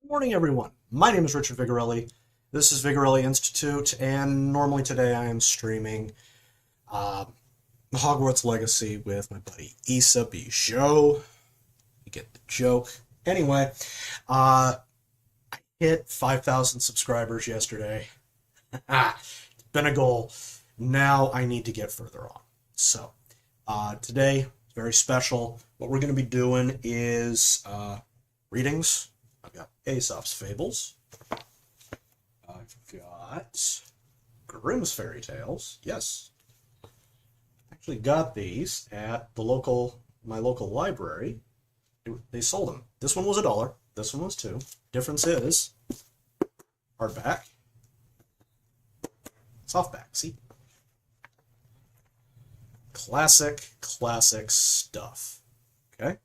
Morning, everyone. My name is Richard Vigorelli. This is Vigorelli Institute, and normally today I am streaming uh, Hogwarts Legacy with my buddy Issa Bijou. You get the joke. Anyway, I hit 5,000 subscribers yesterday. It's been a goal. Now I need to get further on. So, today, very special. What we're going to be doing is readings. I've got Aesop's Fables. I've got Grimm's Fairy Tales. Yes. Actually got these at my local library. They sold them. This one was $1. This one was $2. Difference is hardback, softback. See? Classic stuff. Okay?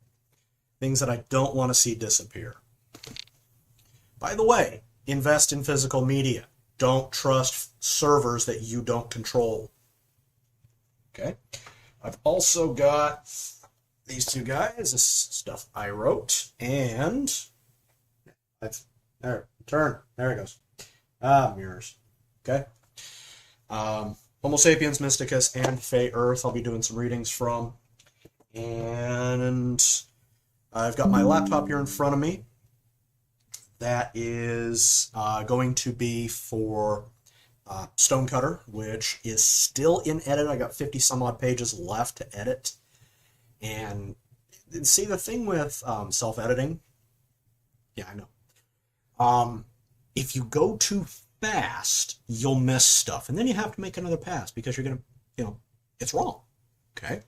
Things that I don't want to see disappear. By the way, invest in physical media. Don't trust servers that you don't control. Okay? I've also got these two guys. This is stuff I wrote. And there it goes. Mirrors. Okay? Homo sapiens mysticus and Fey Earth I'll be doing some readings from. And I've got my laptop here in front of me. That is going to be for Stonecutter, which is still in edit. I got 50 some odd pages left to edit. And see, the thing with self-editing, yeah, I know. If you go too fast, you'll miss stuff. And then you have to make another pass because you're going to, it's wrong. Okay?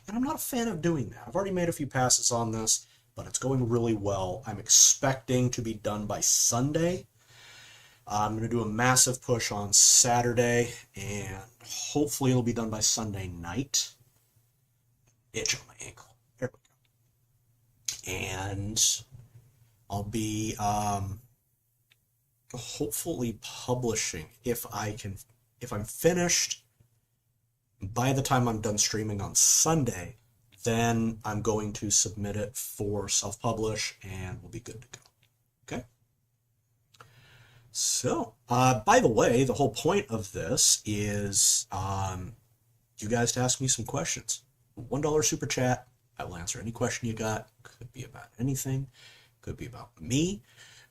And I'm not a fan of doing that. I've already made a few passes on this, but it's going really well. I'm expecting to be done by Sunday. I'm going to do a massive push on Saturday, and hopefully it'll be done by Sunday night. Itch on my ankle. There we go. And I'll be hopefully publishing if I'm finished by the time I'm done streaming on Sunday. Then I'm going to submit it for self-publish, and we'll be good to go. Okay? So, by the way, the whole point of this is you guys to ask me some questions. $1 super chat. I will answer any question you got. Could be about anything. Could be about me.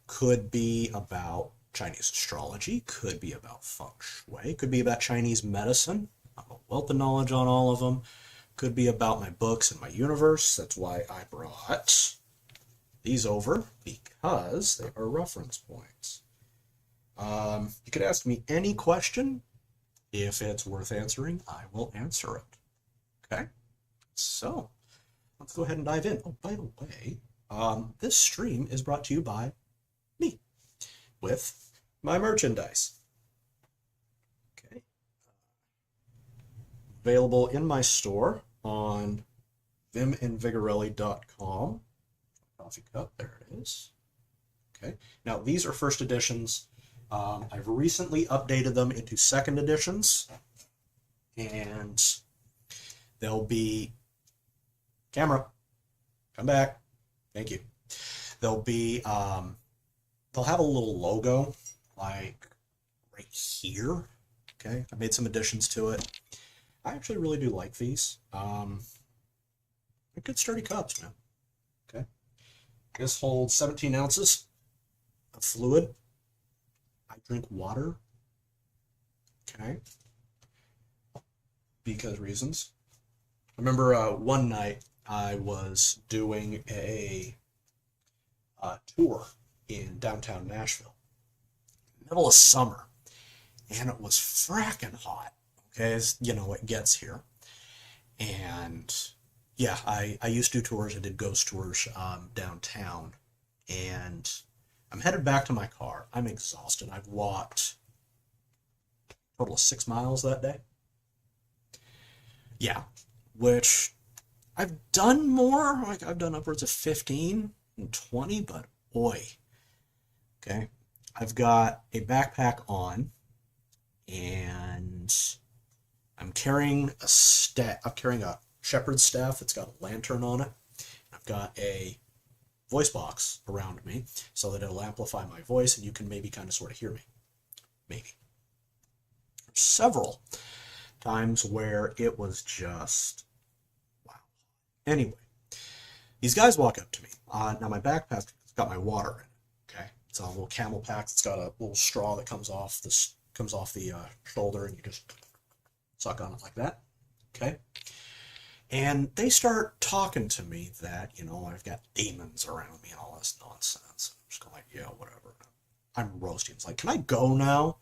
Could be about Chinese astrology. Could be about feng shui. Could be about Chinese medicine. I have a wealth of knowledge on all of them. Could be about my books and my universe. That's why I brought these over, because they are reference points. You could ask me any question. If it's worth answering, I will answer it. Okay? So, let's go ahead and dive in. Oh, by the way, this stream is brought to you by me, with my merchandise. Okay? Available in my store on vimandvigorelli.com. Coffee cup, there it is. Okay, now these are first editions. I've recently updated them into second editions, and they'll be camera. Come back. Thank you. They'll be they'll have a little logo like right here. Okay, I made some additions to it. I actually really do like these. They're good sturdy cups, man. Okay. This holds 17 ounces of fluid. I drink water. Okay. Because reasons. I remember one night I was doing a tour in downtown Nashville. Middle of summer. And it was fracking hot. Okay, as you know, it gets here. And yeah, I used to do tours. I did ghost tours downtown. And I'm headed back to my car. I'm exhausted. I've walked a total of 6 miles that day. Yeah, which I've done more. Like, I've done upwards of 15 and 20, but boy. Okay, I've got a backpack on, and I'm carrying a shepherd's staff that's got a lantern on it. I've got a voice box around me so that it'll amplify my voice and you can maybe kind of sort of hear me. Maybe. Several times where it was just wow. Anyway, these guys walk up to me. Now my backpack's got my water in it. Okay, it's a little camel pack. It's got a little straw that comes off the shoulder, and you just suck on it like that. Okay, and they start talking to me that I've got demons around me and all this nonsense. I'm just going like, yeah, whatever. I'm roasting. It's like, can I go now?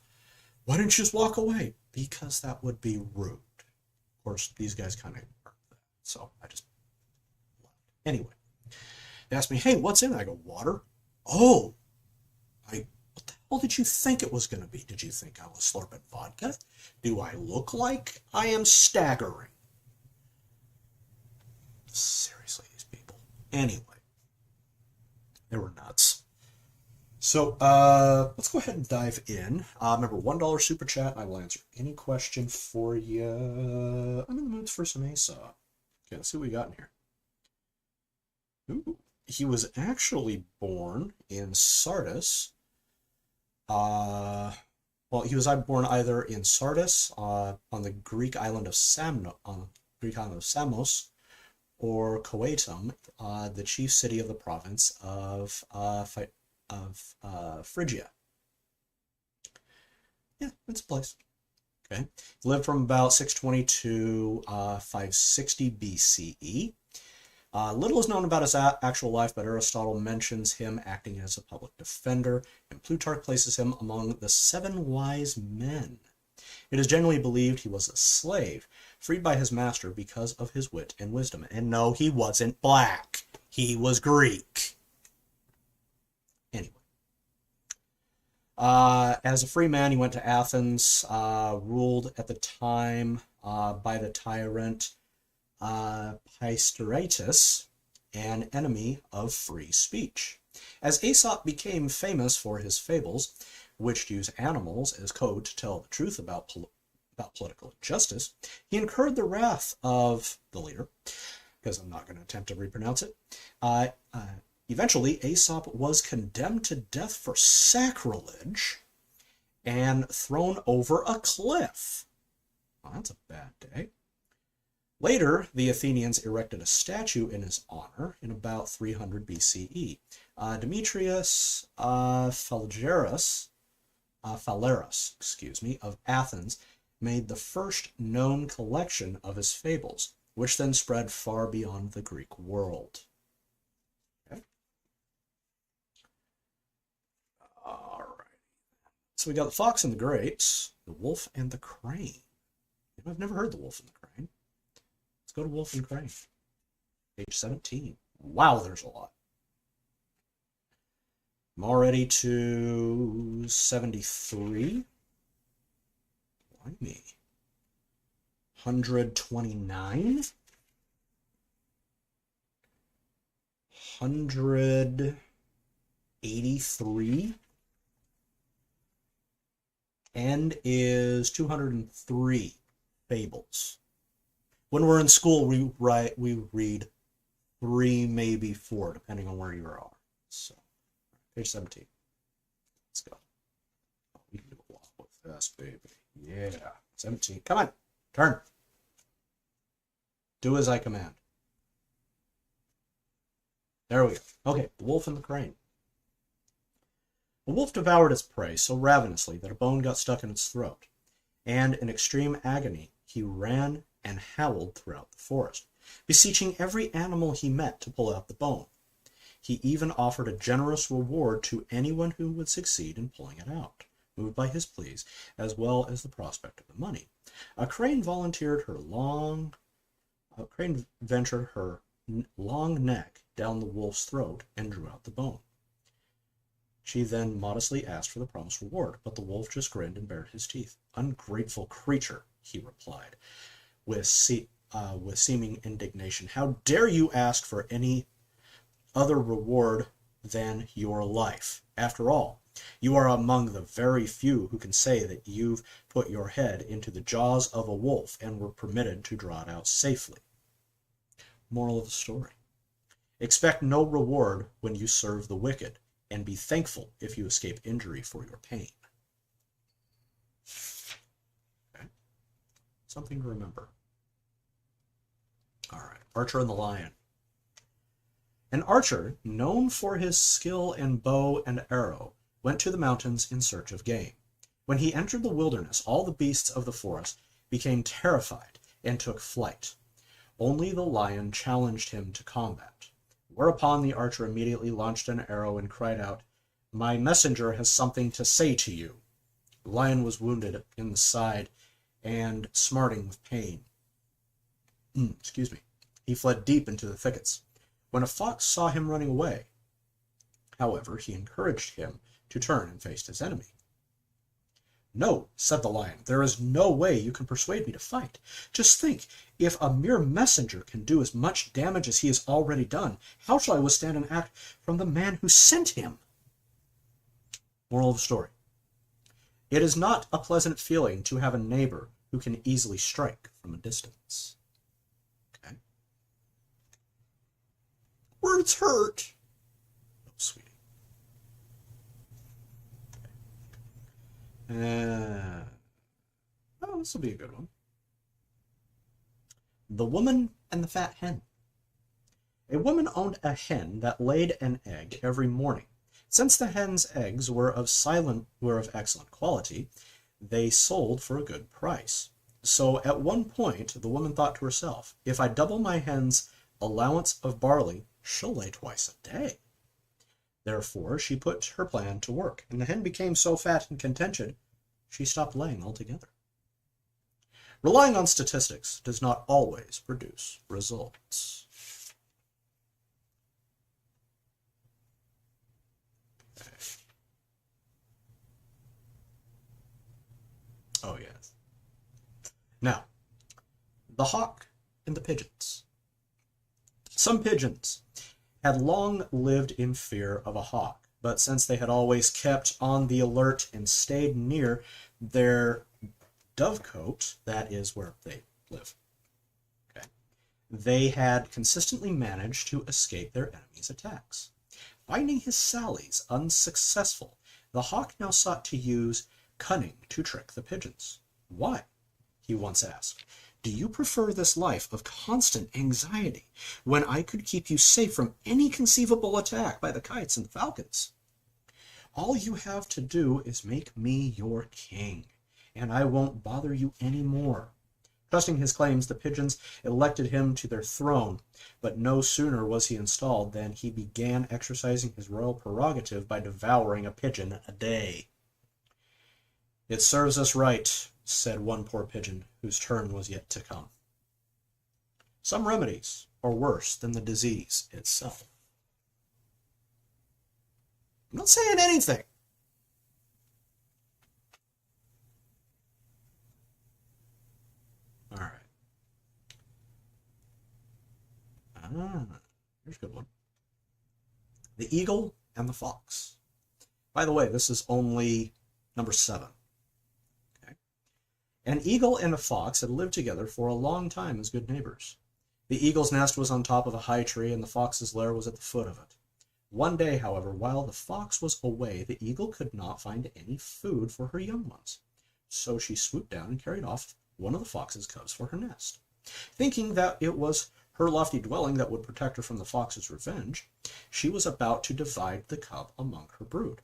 Why didn't you just walk away? Because that would be rude. Of course, these guys kind of aren't that, so I just left. Anyway, they asked me, hey, what's in it? I go, water. Oh, what the hell did you think it was going to be? Did you think I was slurping vodka? Do I look like I am staggering? Seriously, these people. Anyway, they were nuts. So let's go ahead and dive in. Remember, $1 super chat, and I will answer any question for you. I'm in the mood for some Aesop. Okay, let's see what we got in here. Ooh, he was actually born in Sardis. Well, he was born either in Sardis on the Greek island of Samos, or Coetum, the chief city of the province of Phrygia. Yeah, it's a place. Okay, he lived from about 620 to 560 BCE. Little is known about his actual life, but Aristotle mentions him acting as a public defender, and Plutarch places him among the 7 wise men. It is generally believed he was a slave, freed by his master because of his wit and wisdom. And no, he wasn't black. He was Greek. Anyway. As a free man, he went to Athens, ruled at the time by the tyrant Pisistratus, an enemy of free speech. As Aesop became famous for his fables, which use animals as code to tell the truth about political injustice, he incurred the wrath of the leader, because I'm not going to attempt to repronounce it. Eventually, Aesop was condemned to death for sacrilege and thrown over a cliff. Well, that's a bad day. Later, the Athenians erected a statue in his honor in about 300 BCE. Demetrius Phaleras, of Athens, made the first known collection of his fables, which then spread far beyond the Greek world. Okay. All right. So we got the fox and the grapes, the wolf and the crane. I've never heard the wolf and the crane. Let's go to wolf and crane. Page 17. Wow, there's a lot. I'm already to 73. Why me? 129. 183. End is 203 fables. When we're in school, we read 3, maybe 4, depending on where you are. So, page 17. Let's go. Oh, we can do a walk with this, baby. Yeah. 17. Come on. Turn. Do as I command. There we go. Okay, the wolf and the crane. The wolf devoured its prey so ravenously that a bone got stuck in its throat, and in extreme agony he ran and howled throughout the forest, beseeching every animal he met to pull out the bone. He even offered a generous reward to anyone who would succeed in pulling it out, moved by his pleas, as well as the prospect of the money. A crane ventured her long neck down the wolf's throat and drew out the bone. She then modestly asked for the promised reward, but the wolf just grinned and bared his teeth. "Ungrateful creature," he replied, with seeming indignation. "How dare you ask for any other reward than your life? After all, you are among the very few who can say that you've put your head into the jaws of a wolf and were permitted to draw it out safely." Moral of the story. Expect no reward when you serve the wicked, and be thankful if you escape injury for your pain. Okay. Something to remember. All right, Archer and the Lion. An archer, known for his skill in bow and arrow, went to the mountains in search of game. When he entered the wilderness, all the beasts of the forest became terrified and took flight. Only the lion challenged him to combat, whereupon the archer immediately launched an arrow and cried out, "My messenger has something to say to you." The lion was wounded in the side and smarting with pain. Excuse me. He fled deep into the thickets. When a fox saw him running away, however, he encouraged him to turn and face his enemy. "No," said the lion, "there is no way you can persuade me to fight. Just think, if a mere messenger can do as much damage as he has already done, how shall I withstand an act from the man who sent him?" Moral of the story. It is not a pleasant feeling to have a neighbor who can easily strike from a distance. Okay. Words hurt. Oh, sweetie. Oh, this will be a good one. The Woman and the Fat Hen. A woman owned a hen that laid an egg every morning. Since the hen's eggs were of excellent quality, they sold for a good price. So at one point, the woman thought to herself, "If I double my hen's allowance of barley, she'll lay twice a day." Therefore, she put her plan to work, and the hen became so fat and contented, she stopped laying altogether. Relying on statistics does not always produce results. Okay. Oh, yes. Now, the hawk and the pigeons. Some pigeons had long lived in fear of a hawk, but since they had always kept on the alert and stayed near their dovecote, that is where they live, okay, they had consistently managed to escape their enemies' attacks. Finding his sallies unsuccessful, the hawk now sought to use cunning to trick the pigeons. "Why?" he once asked. "Do you prefer this life of constant anxiety when I could keep you safe from any conceivable attack by the kites and the falcons? All you have to do is make me your king, and I won't bother you any more." Trusting his claims, the pigeons elected him to their throne, but no sooner was he installed than he began exercising his royal prerogative by devouring a pigeon a day. "It serves us right," said one poor pigeon, whose turn was yet to come. Some remedies are worse than the disease itself. I'm not saying anything. All right. Here's a good one. The Eagle and the Fox. By the way, this is only number 7. An eagle and a fox had lived together for a long time as good neighbors. The eagle's nest was on top of a high tree, and the fox's lair was at the foot of it. One day, however, while the fox was away, the eagle could not find any food for her young ones. So she swooped down and carried off one of the fox's cubs for her nest. Thinking that it was her lofty dwelling that would protect her from the fox's revenge, she was about to divide the cub among her brood,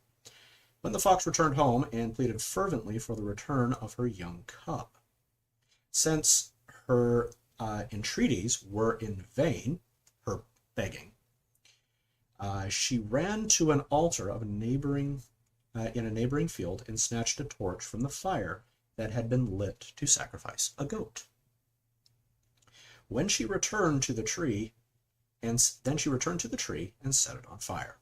when the fox returned home and pleaded fervently for the return of her young cub. Since her entreaties were in vain, her begging, she ran to an altar of in a neighboring field and snatched a torch from the fire that had been lit to sacrifice a goat. Then she returned to the tree and set it on fire.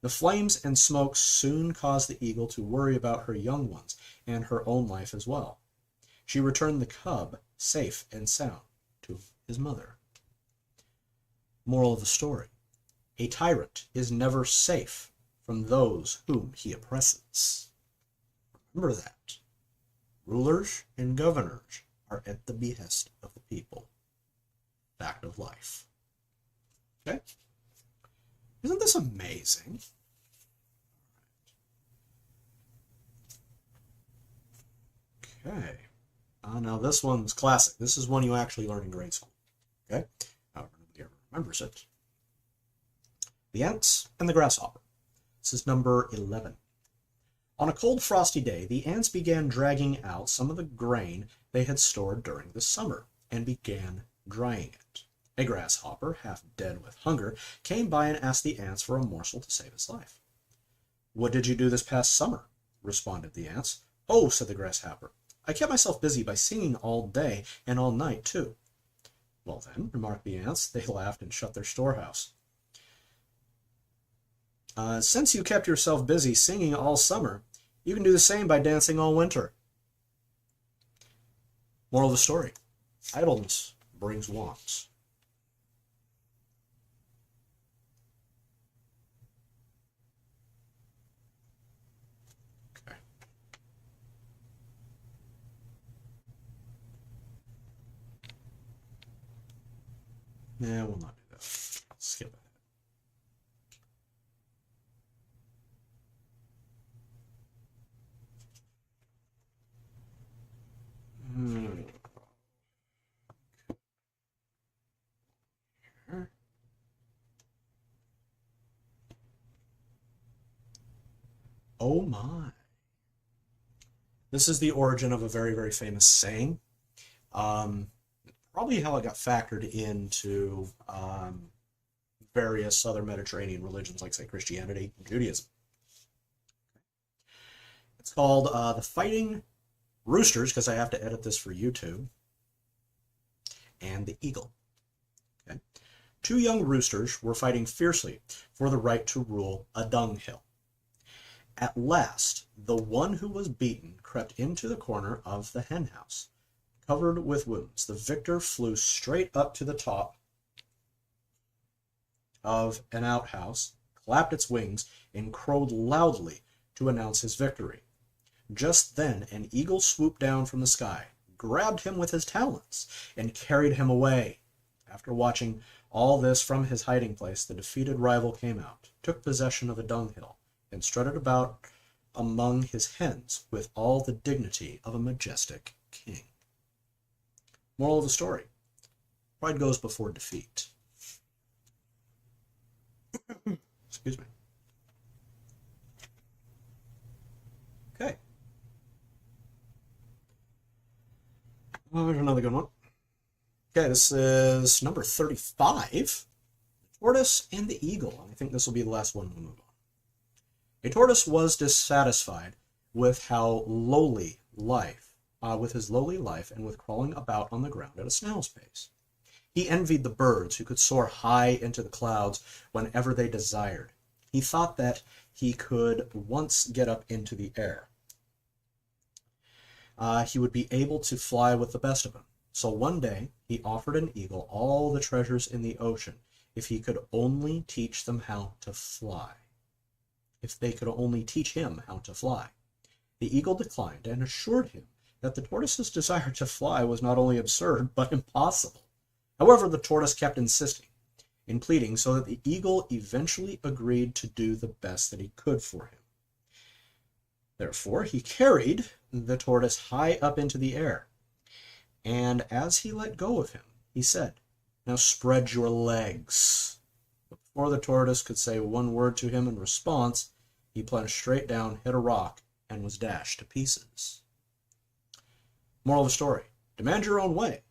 The flames and smoke soon caused the eagle to worry about her young ones and her own life as well. She returned the cub safe and sound to his mother. Moral of the story: a tyrant is never safe from those whom he oppresses. Remember that. Rulers and governors are at the behest of the people. Fact of life. Okay? Isn't this amazing? Okay. Now this one's classic. This is one you actually learn in grade school. Okay? However, nobody ever remembers it. The Ants and the Grasshopper. This is number 11. On a cold, frosty day, the ants began dragging out some of the grain they had stored during the summer and began drying it. A grasshopper, half dead with hunger, came by and asked the ants for a morsel to save his life. "What did you do this past summer?" responded the ants. "Oh," said the grasshopper, "I kept myself busy by singing all day and all night, too." "Well then," remarked the ants. They laughed and shut their storehouse. Since you kept yourself busy singing all summer, you can do the same by dancing all winter." Moral of the story: idleness brings wants. Okay. Nah, we'll not do that. Skip it. Oh my. This is the origin of a very, very famous saying. Probably how it got factored into various other Mediterranean religions, like, say, Christianity and Judaism. It's called the Fighting Roosters, because I have to edit this for YouTube, and the Eagle. Okay. Two young roosters were fighting fiercely for the right to rule a dunghill. At last, the one who was beaten crept into the corner of the henhouse, covered with wounds. The victor flew straight up to the top of an outhouse, clapped its wings, and crowed loudly to announce his victory. Just then an eagle swooped down from the sky, grabbed him with his talons, and carried him away. After watching all this from his hiding place, the defeated rival came out, took possession of the dunghill, and strutted about among his hens with all the dignity of a majestic king. Moral of the story: pride goes before defeat. Excuse me. Okay. Oh, there's another good one. Okay, this is number 35. The Tortoise and the Eagle. I think this will be the last one we'll move on. A tortoise was dissatisfied with how lowly life, with his lowly life, and with crawling about on the ground at a snail's pace. He envied the birds who could soar high into the clouds whenever they desired. He thought that he could once get up into the air, he would be able to fly with the best of them. So one day he offered an eagle all the treasures in the ocean if he could only teach them how to fly. If they could only teach him how to fly. The eagle declined and assured him that the tortoise's desire to fly was not only absurd, but impossible. However, the tortoise kept insisting in pleading, so that the eagle eventually agreed to do the best that he could for him. Therefore, he carried the tortoise high up into the air, and as he let go of him, he said, "Now spread your legs." But before the tortoise could say one word to him in response, he plunged straight down, hit a rock, and was dashed to pieces. Moral of the story: demand your own way,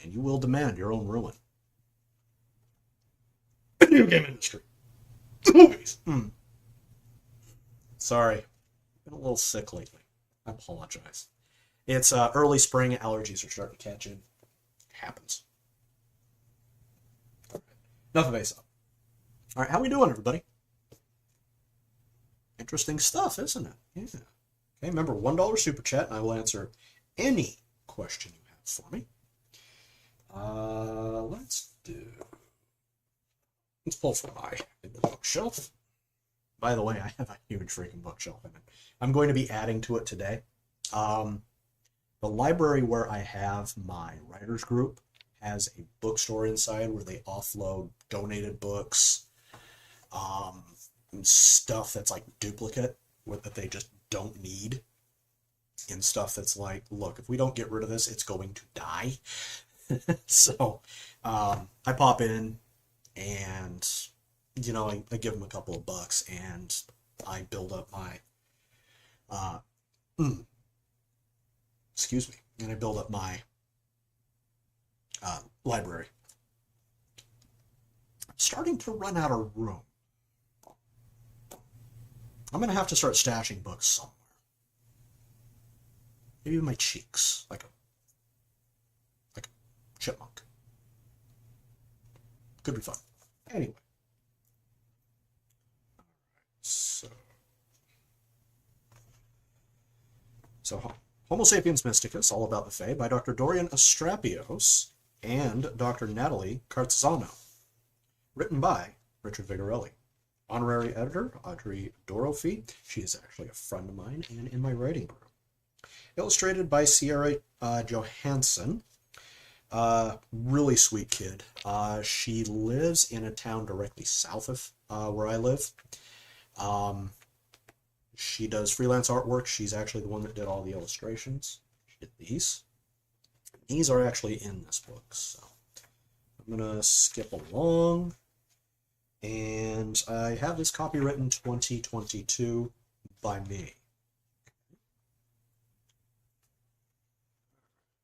and you will demand your own ruin. Video game industry. Movies. Sorry. Been a little sick lately. I apologize. It's early spring. Allergies are starting to catch in. It happens. All right. Enough of Aesop. All right, how we doing, everybody? Interesting stuff, isn't it? Yeah. Okay, remember, $1 super chat, and I will answer any question you have for me. Let's pull from my bookshelf. By the way, I have a huge freaking bookshelf in it. I'm going to be adding to it today. The library where I have my writers group has a bookstore inside where they offload donated books, stuff that's like duplicate that they just don't need, and stuff that's like, look, if we don't get rid of this, it's going to die. So I pop in and, you know, I give them a couple of bucks and I build up my, excuse me, and I build up my library. I'm starting to run out of room. I'm going to have to start stashing books somewhere. Maybe in my cheeks, like a chipmunk. Could be fun. Anyway. So Homo sapiens mysticus, all about the Fae, by Dr. Dorian Astrapios and Dr. Natalie Carzano. Written by Richard Vigorelli. Honorary editor, Audrey Dorothy. She is actually a friend of mine and in my writing group. Illustrated by Sierra Johansson. Really sweet kid. She lives in a town directly south of where I live. She does freelance artwork. She's actually the one that did all the illustrations. She did these. These are actually in this book, so I'm gonna skip along. And I have this copywritten 2022 by me.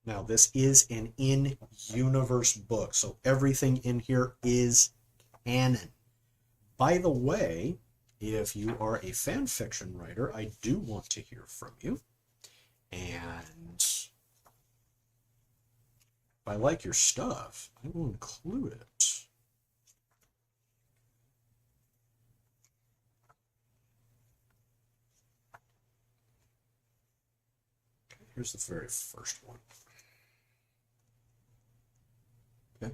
Now, this is an in-universe book, so everything in here is canon. By the way, if you are a fan fiction writer, I do want to hear from you. And if I like your stuff, I will include it. Okay, here's the very first one. Okay,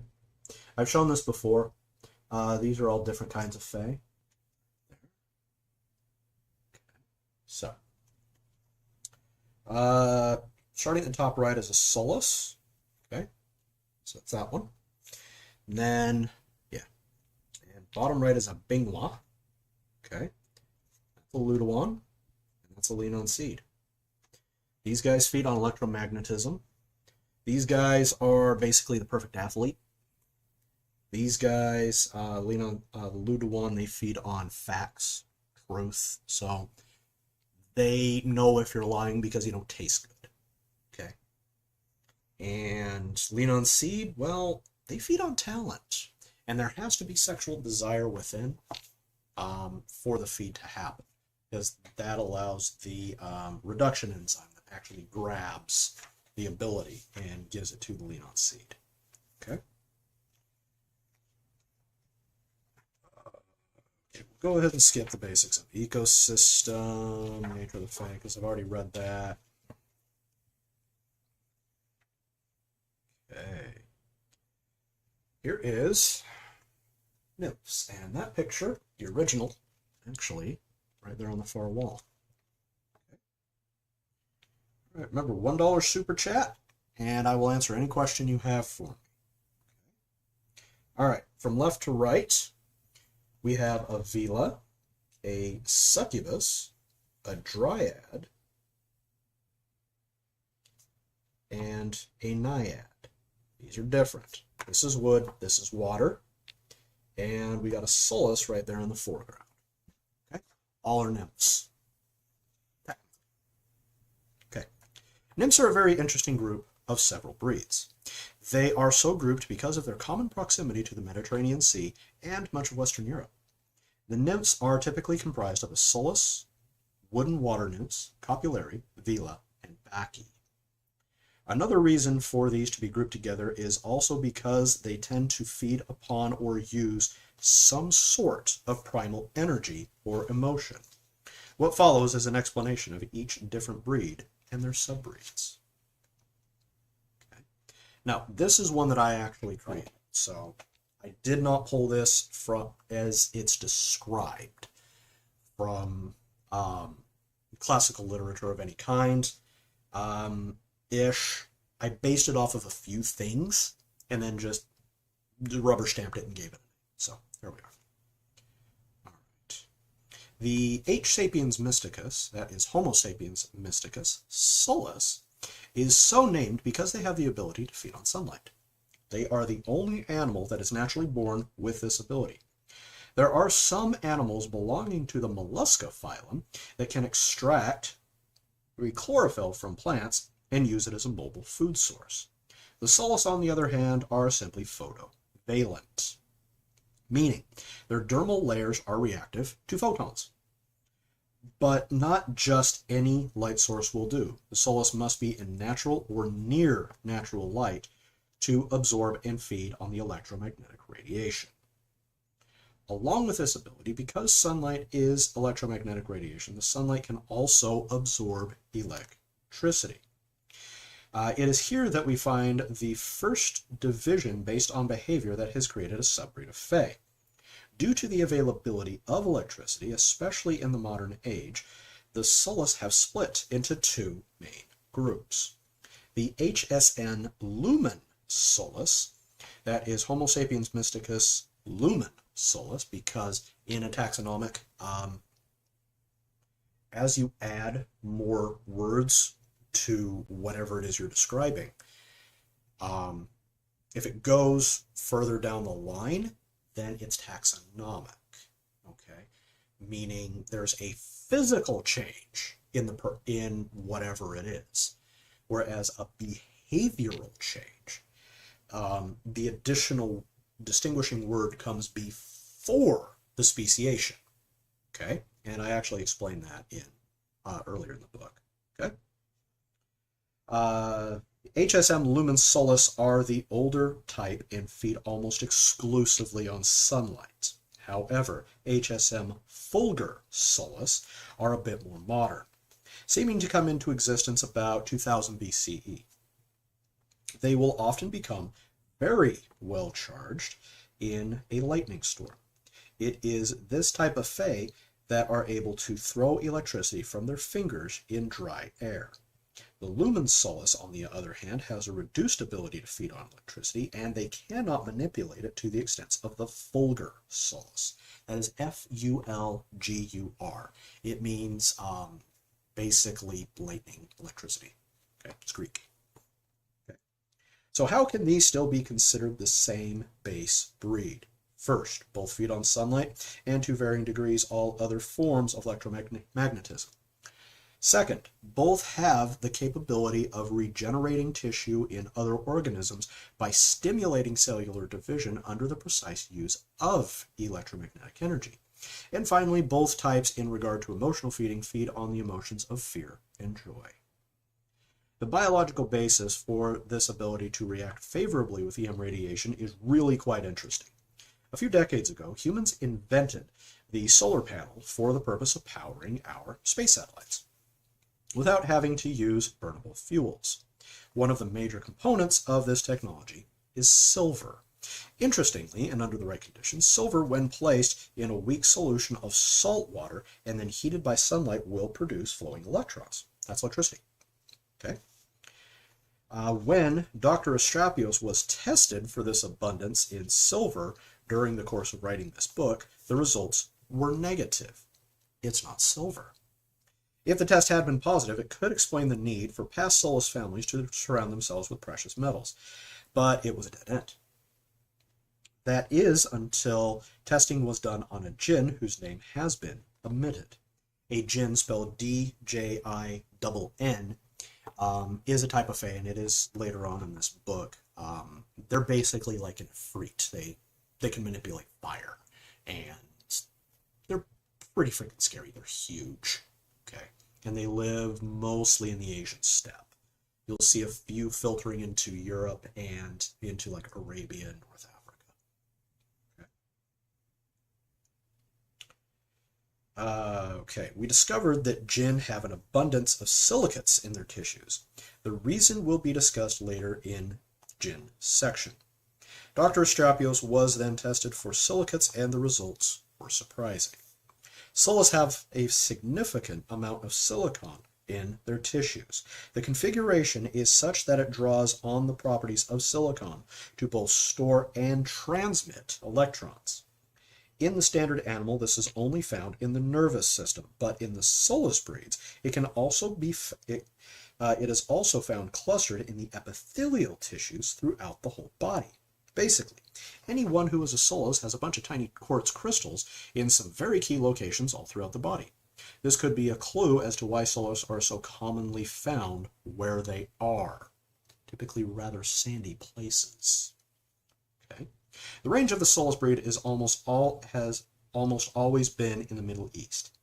I've shown this before. These are all different kinds of Fae. So, starting at the top right is a Solus. Okay, so that's that one. And then, yeah, and bottom right is a Bingwa. Okay, that's a Ludewan, and that's a Leanon Seed. These guys feed on electromagnetism. These guys are basically the perfect athlete. These guys, the Ludewan, they feed on facts, truth. So they know if you're lying because you don't taste good. Okay. And Leanon Seed, well, they feed on talent. And there has to be sexual desire within for the feed to happen, because that allows the reduction enzyme that actually grabs the ability and gives it to the Leanon Seed. Okay. Go ahead and skip the basics of ecosystem, nature of the Fae, because I've already read that. Okay. Here is nymphs, and that picture, the original, actually, right there on the far wall. Okay. All right, remember, $1 super chat, and I will answer any question you have for me. All right, from left to right, we have a Vila, a Succubus, a Dryad, and a Naiad. These are different. This is wood, this is water, and we got a Solus right there in the foreground. Okay, all are nymphs. Okay, nymphs are a very interesting group of several breeds. They are so grouped because of their common proximity to the Mediterranean Sea and much of Western Europe. The nymphs are typically comprised of a Solus, wooden water nymphs, Copulari, Vila, and Bacchae. Another reason for these to be grouped together is also because they tend to feed upon or use some sort of primal energy or emotion. What follows is an explanation of each different breed and their subbreeds. Now, this is one that I actually created, so I did not pull this from as it's described from classical literature of any kind. I based it off of a few things and then just rubber stamped it and gave it a name. So, there we are. The H. sapiens mysticus, that is Homo sapiens mysticus, solus, is so named because they have the ability to feed on sunlight. They are the only animal that is naturally born with this ability. There are some animals belonging to the mollusca phylum that can extract chlorophyll from plants and use it as a mobile food source. The solus, on the other hand, are simply photovalent, meaning their dermal layers are reactive to photons. But not just any light source will do. The solus must be in natural or near natural light to absorb and feed on the electromagnetic radiation. Along with this ability, because sunlight is electromagnetic radiation, the sunlight can also absorb electricity. It is here that we find the first division based on behavior that has created a subbreed of Fae. Due to the availability of electricity, especially in the modern age, the solus have split into two main groups. The HSN lumen solus, that is Homo sapiens mysticus lumen solus, because in a taxonomic, as you add more words to whatever it is you're describing, if it goes further down the line, then it's taxonomic, okay? Meaning there's a physical change in whatever it is, whereas a behavioral change, the additional distinguishing word comes before the speciation, okay? And I actually explained that in earlier in the book, okay? HSM lumen solus are the older type and feed almost exclusively on sunlight. However, HSM fulgur solus are a bit more modern, seeming to come into existence about 2000 BCE. They will often become very well charged in a lightning storm. It is this type of Fae that are able to throw electricity from their fingers in dry air. The lumen solus, on the other hand, has a reduced ability to feed on electricity, and they cannot manipulate it to the extent of the fulgur solus. That is Fulgur. It means basically lightning electricity. Okay, it's Greek. Okay. So how can these still be considered the same base breed? First, both feed on sunlight, and to varying degrees all other forms of electromagnetism. Second, both have the capability of regenerating tissue in other organisms by stimulating cellular division under the precise use of electromagnetic energy. And finally, both types, in regard to emotional feeding, feed on the emotions of fear and joy. The biological basis for this ability to react favorably with EM radiation is really quite interesting. A few decades ago, humans invented the solar panel for the purpose of powering our space satellites, without having to use burnable fuels. One of the major components of this technology is silver. Interestingly, and under the right conditions, silver, when placed in a weak solution of salt water and then heated by sunlight, will produce flowing electrons. That's electricity. Okay. When Dr. Astrapios was tested for this abundance in silver during the course of writing this book, the results were negative. It's not silver. If the test had been positive, it could explain the need for past solus families to surround themselves with precious metals, but it was a dead end. That is until testing was done on a djinn whose name has been omitted. A djinn, spelled D-J-I-N-N, is a type of Fae, and it is later on in this book. They're basically like an Ifrit. They can manipulate fire, and they're pretty freaking scary. They're huge. Okay, and they live mostly in the Asian steppe. You'll see a few filtering into Europe and into like Arabia and North Africa. Okay, we discovered that jinn have an abundance of silicates in their tissues. The reason will be discussed later in jinn section. Dr. Astrapios was then tested for silicates, and the results were surprising. Solus have a significant amount of silicon in their tissues. The configuration is such that it draws on the properties of silicon to both store and transmit electrons. In the standard animal, this is only found in the nervous system, but in the Solus breeds, it can also be it is also found clustered in the epithelial tissues throughout the whole body. Basically, anyone who is a Solus has a bunch of tiny quartz crystals in some very key locations all throughout the body. This could be a clue as to why Solus are so commonly found where they are, typically rather sandy places. Okay. The range of the Solus breed has almost always been in the Middle East.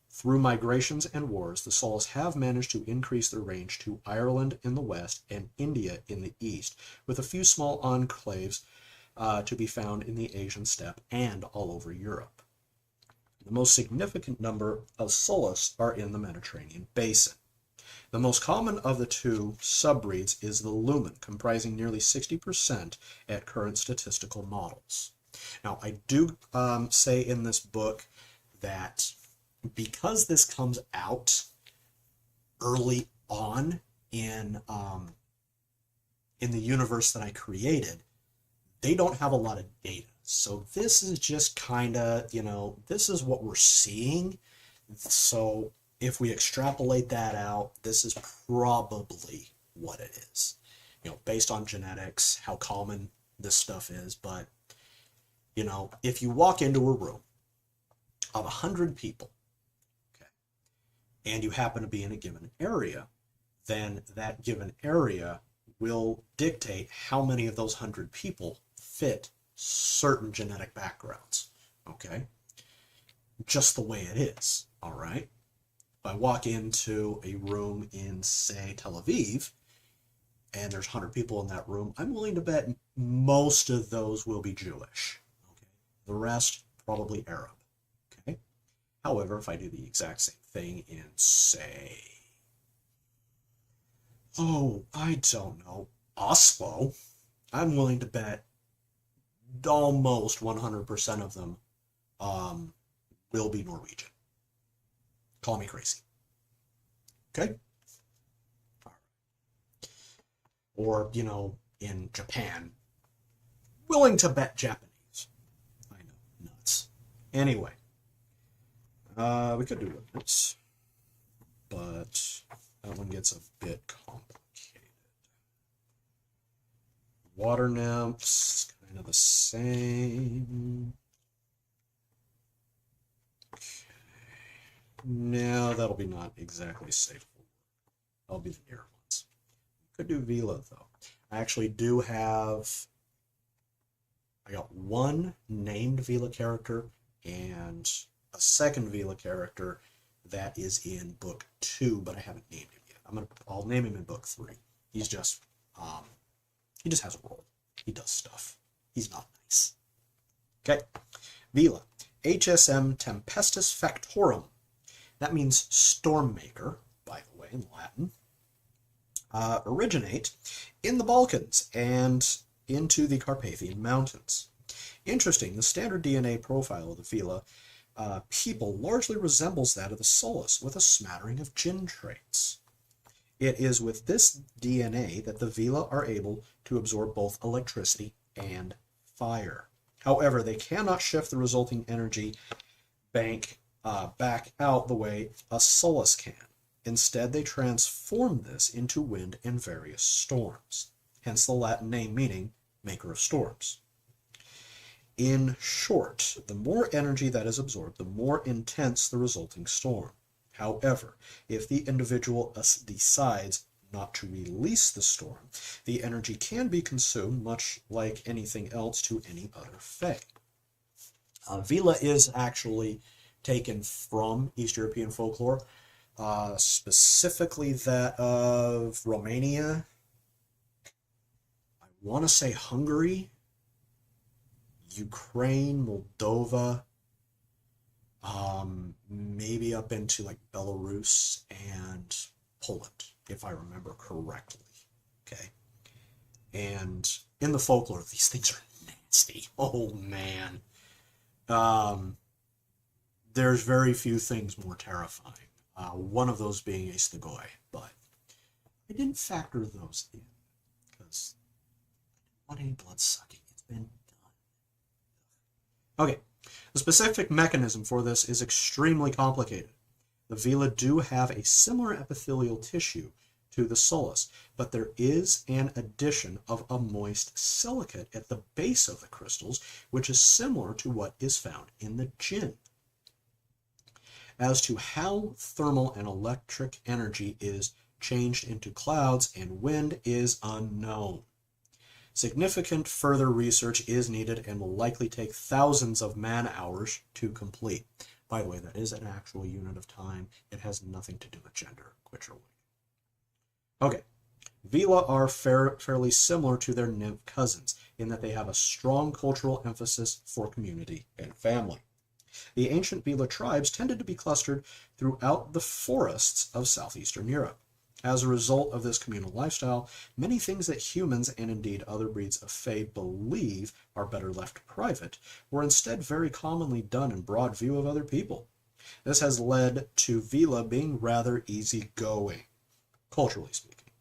Through migrations and wars, the Solus have managed to increase their range to Ireland in the west and India in the east, with a few small enclaves to be found in the Asian steppe and all over Europe. The most significant number of Solus are in the Mediterranean basin. The most common of the two subbreeds is the lumen, comprising nearly 60% at current statistical models. Now, I do say in this book that because this comes out early on in the universe that I created, they don't have a lot of data. So this is just kind of, this is what we're seeing. So if we extrapolate that out, this is probably what it is. Based on genetics, how common this stuff is. But, if you walk into a room of 100 people, okay, and you happen to be in a given area, then that given area will dictate how many of those 100 people fit certain genetic backgrounds, okay? Just the way it is, all right? If I walk into a room in, say, Tel Aviv, and there's 100 people in that room, I'm willing to bet most of those will be Jewish, okay? The rest, probably Arab, okay? However, if I do the exact same thing in, say, I don't know, Oslo, I'm willing to bet almost 100% of them will be Norwegian. Call me crazy. Okay? Or, in Japan, willing to bet Japanese. I know, nuts. Anyway, we could do this, but that one gets a bit complicated. Water nymphs, kind of the same. Okay. No, that'll be not exactly safe. That'll be the near ones. Could do Vila, though. I actually do have... I got one named Vila character and a second Vila character that is in book 2, but I haven't named him yet. I'll name him in book 3. He's just... he just has a role. He does stuff. He's not nice. Okay. Vila. HSM Tempestus Factorum. That means storm maker, by the way, in Latin. Originate in the Balkans and into the Carpathian Mountains. Interesting, the standard DNA profile of the Vila people largely resembles that of the Solus, with a smattering of Jinn traits. It is with this DNA that the Vila are able to absorb both electricity and fire. However, they cannot shift the resulting energy bank back out the way a Solus can. Instead, they transform this into wind and various storms, hence the Latin name meaning maker of storms. In short, the more energy that is absorbed, the more intense the resulting storm. However, if the individual decides not to release the storm, the energy can be consumed much like anything else to any other fae. Vila is actually taken from East European folklore, specifically that of Romania. I want to say Hungary, Ukraine, Moldova, maybe up into like Belarus and Poland, if I remember correctly. Okay. And in the folklore, these things are nasty. Oh man. There's very few things more terrifying. One of those being a Stigoi, but I didn't factor those in because I didn't want any blood sucking. It's been done. Okay, The specific mechanism for this is extremely complicated. The villi do have a similar epithelial tissue to the solus, but there is an addition of a moist silicate at the base of the crystals, which is similar to what is found in the gin. As to how thermal and electric energy is changed into clouds and wind is unknown. Significant further research is needed and will likely take thousands of man-hours to complete. By the way, that is an actual unit of time. It has nothing to do with gender. Quit your wig. Okay. Villi are fairly similar to their nymph cousins in that they have a strong cultural emphasis for community and family. The ancient Villi tribes tended to be clustered throughout the forests of southeastern Europe. As a result of this communal lifestyle, many things that humans and indeed other breeds of fae believe are better left private were instead very commonly done in broad view of other people. This has led to Villi being rather easygoing, culturally speaking,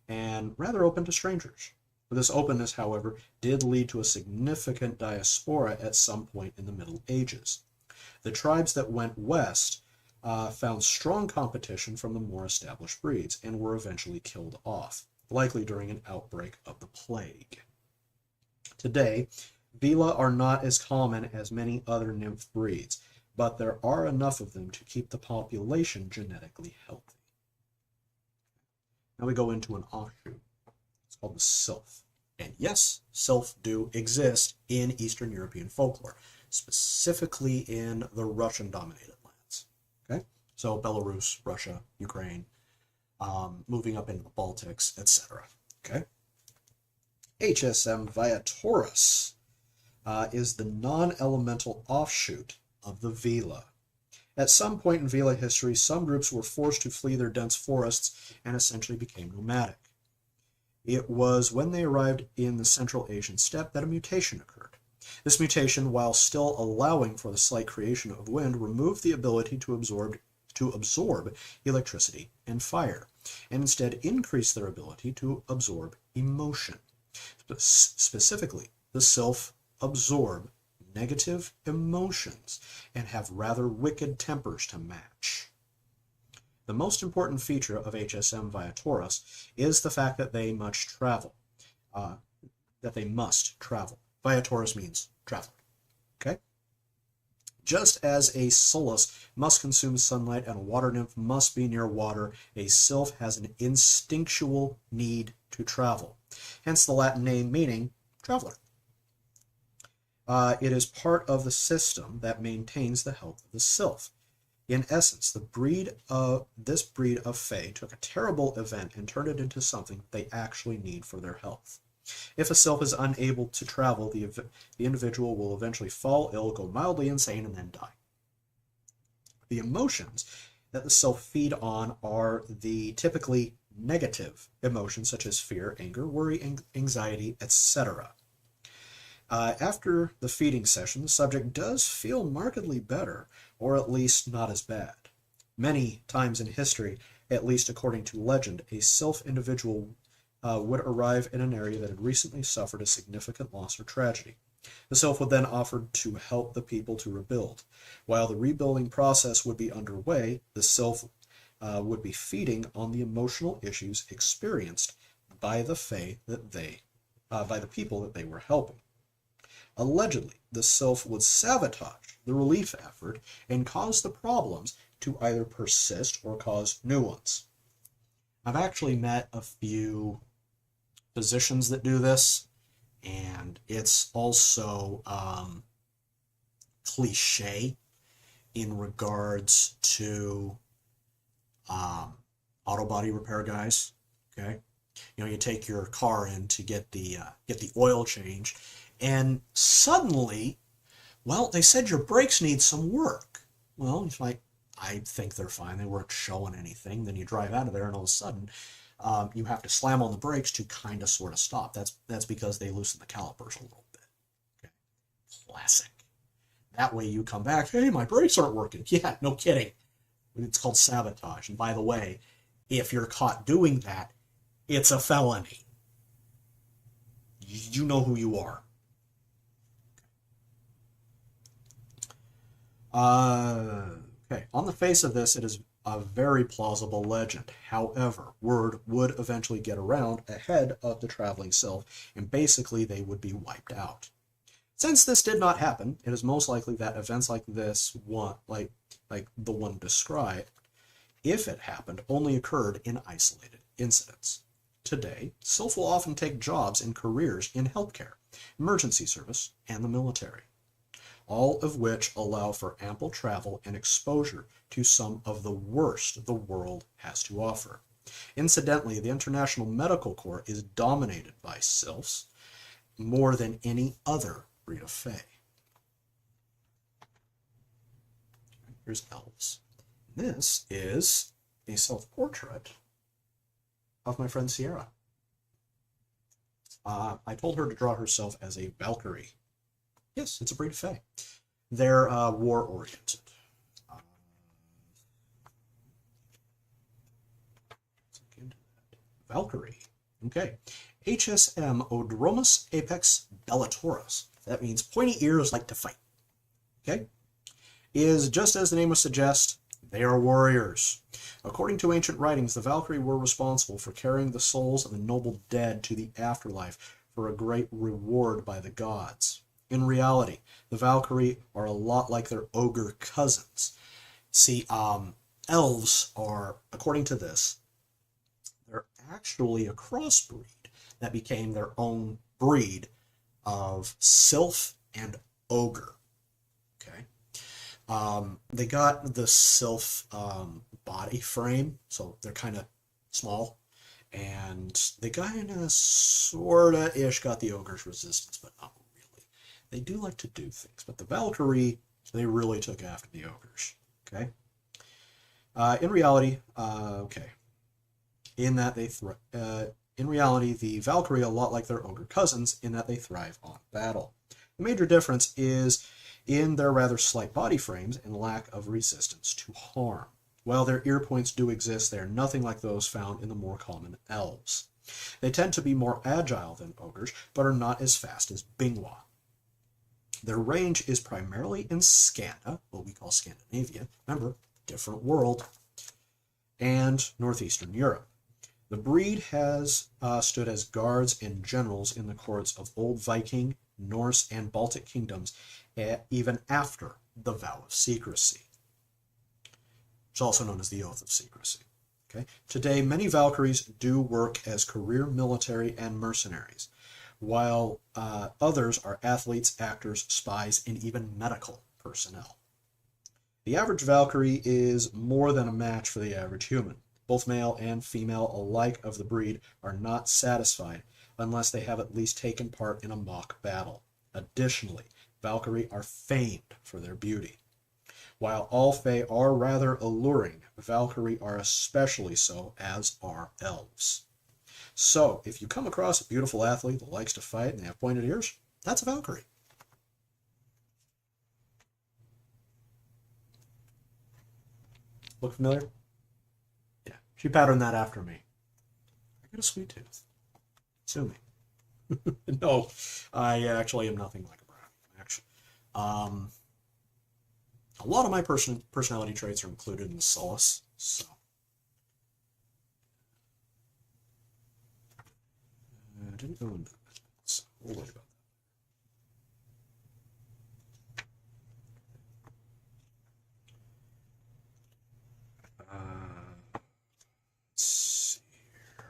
and rather open to strangers. This openness, however, did lead to a significant diaspora at some point in the Middle Ages. The tribes that went west found strong competition from the more established breeds and were eventually killed off, likely during an outbreak of the plague. Today, Villi are not as common as many other nymph breeds, but there are enough of them to keep the population genetically healthy. Now we go into an offshoot. It's called the sylph. And yes, sylph do exist in Eastern European folklore, specifically in the Russian-dominated lands. Okay, so Belarus, Russia, Ukraine, moving up into the Baltics, etc. Okay, HSM Viatorus is the non-elemental offshoot of the Villi. At some point in Villi history, some groups were forced to flee their dense forests and essentially became nomadic. It was when they arrived in the Central Asian steppe that a mutation occurred. This mutation, while still allowing for the slight creation of wind, removed the ability to absorb electricity and fire, and instead increased their ability to absorb emotion. Specifically, the sylph absorb negative emotions and have rather wicked tempers to match. The most important feature of HSM Viatorus is the fact that they must travel. Viatorus means travel. Okay? Just as a solus must consume sunlight and a water nymph must be near water, a sylph has an instinctual need to travel. Hence the Latin name meaning traveler. It is part of the system that maintains the health of the sylph. In essence, this breed of fae took a terrible event and turned it into something they actually need for their health. If a sylph is unable to travel, the individual will eventually fall ill, go mildly insane, and then die. The emotions that the sylph feed on are the typically negative emotions such as fear, anger, worry, anxiety, etc. After the feeding session, the subject does feel markedly better, or at least not as bad. Many times in history, at least according to legend, a sylph individual would arrive in an area that had recently suffered a significant loss or tragedy. The sylph would then offer to help the people to rebuild. While the rebuilding process would be underway, the sylph would be feeding on the emotional issues experienced by the fae by the people that they were helping. Allegedly, the sylph would sabotage the relief effort and cause the problems to either persist or cause new ones. I've actually met a few physicians that do this, and it's also cliche in regards to auto body repair guys. Okay, you take your car in to get the oil change, and suddenly, well, they said your brakes need some work. Well, it's like, I think they're fine. They weren't showing anything. Then you drive out of there, and all of a sudden, you have to slam on the brakes to kind of sort of stop. That's because they loosen the calipers a little bit. Okay, classic. That way you come back, hey, my brakes aren't working. Yeah, no kidding. It's called sabotage. And by the way, if you're caught doing that, it's a felony. You know who you are. Okay, on the face of this, it is a very plausible legend. However, word would eventually get around ahead of the traveling sylph, and basically they would be wiped out. Since this did not happen, it is most likely that events like this one, like the one described, if it happened, only occurred in isolated incidents. Today, sylph will often take jobs and careers in healthcare, emergency service, and the military, all of which allow for ample travel and exposure to some of the worst the world has to offer. Incidentally, the International Medical Corps is dominated by sylphs more than any other breed of fae. Here's elves. This is a self-portrait of my friend Sierra. I told her to draw herself as a Valkyrie. Yes, it's a breed of fae. They're war-oriented. Valkyrie. Okay. HSM Odromus Apex Bellatoris. That means pointy ears like to fight. Okay? Is just as the name would suggest, they are warriors. According to ancient writings, the Valkyrie were responsible for carrying the souls of the noble dead to the afterlife for a great reward by the gods. In reality, the Valkyrie are a lot like their ogre cousins. See, elves are, according to this, they're actually a crossbreed that became their own breed of sylph and ogre. Okay. They got the sylph body frame, so they're kind of small, and they kind of sorta-ish got the ogre's resistance, but not really. They do like to do things, but the Valkyrie, they really took after the ogres. Okay. In reality, in reality, the Valkyrie are a lot like their ogre cousins in that they thrive on battle. The major difference is in their rather slight body frames and lack of resistance to harm. While their ear points do exist, they are nothing like those found in the more common elves. They tend to be more agile than ogres, but are not as fast as Bingwa. Their range is primarily in Skanda, what we call Scandinavia, remember, different world, and northeastern Europe. The breed has stood as guards and generals in the courts of old Viking, Norse, and Baltic kingdoms, even after the Vow of Secrecy. It's also known as the Oath of Secrecy. Okay? Today, many Valkyries do work as career military and mercenaries, while others are athletes, actors, spies, and even medical personnel. The average Valkyrie is more than a match for the average human. Both male and female alike of the breed are not satisfied unless they have at least taken part in a mock battle. Additionally, Valkyrie are famed for their beauty. While all fae are rather alluring, Valkyrie are especially so, as are elves. So, if you come across a beautiful athlete that likes to fight and they have pointed ears, that's a Valkyrie. Look familiar? Yeah, she patterned that after me. I got a sweet tooth. Sue me. No, I actually am nothing like a brownie. Actually, a lot of my personality traits are included in the Solace, so I didn't go into that, so we'll worry about that. Let's see here.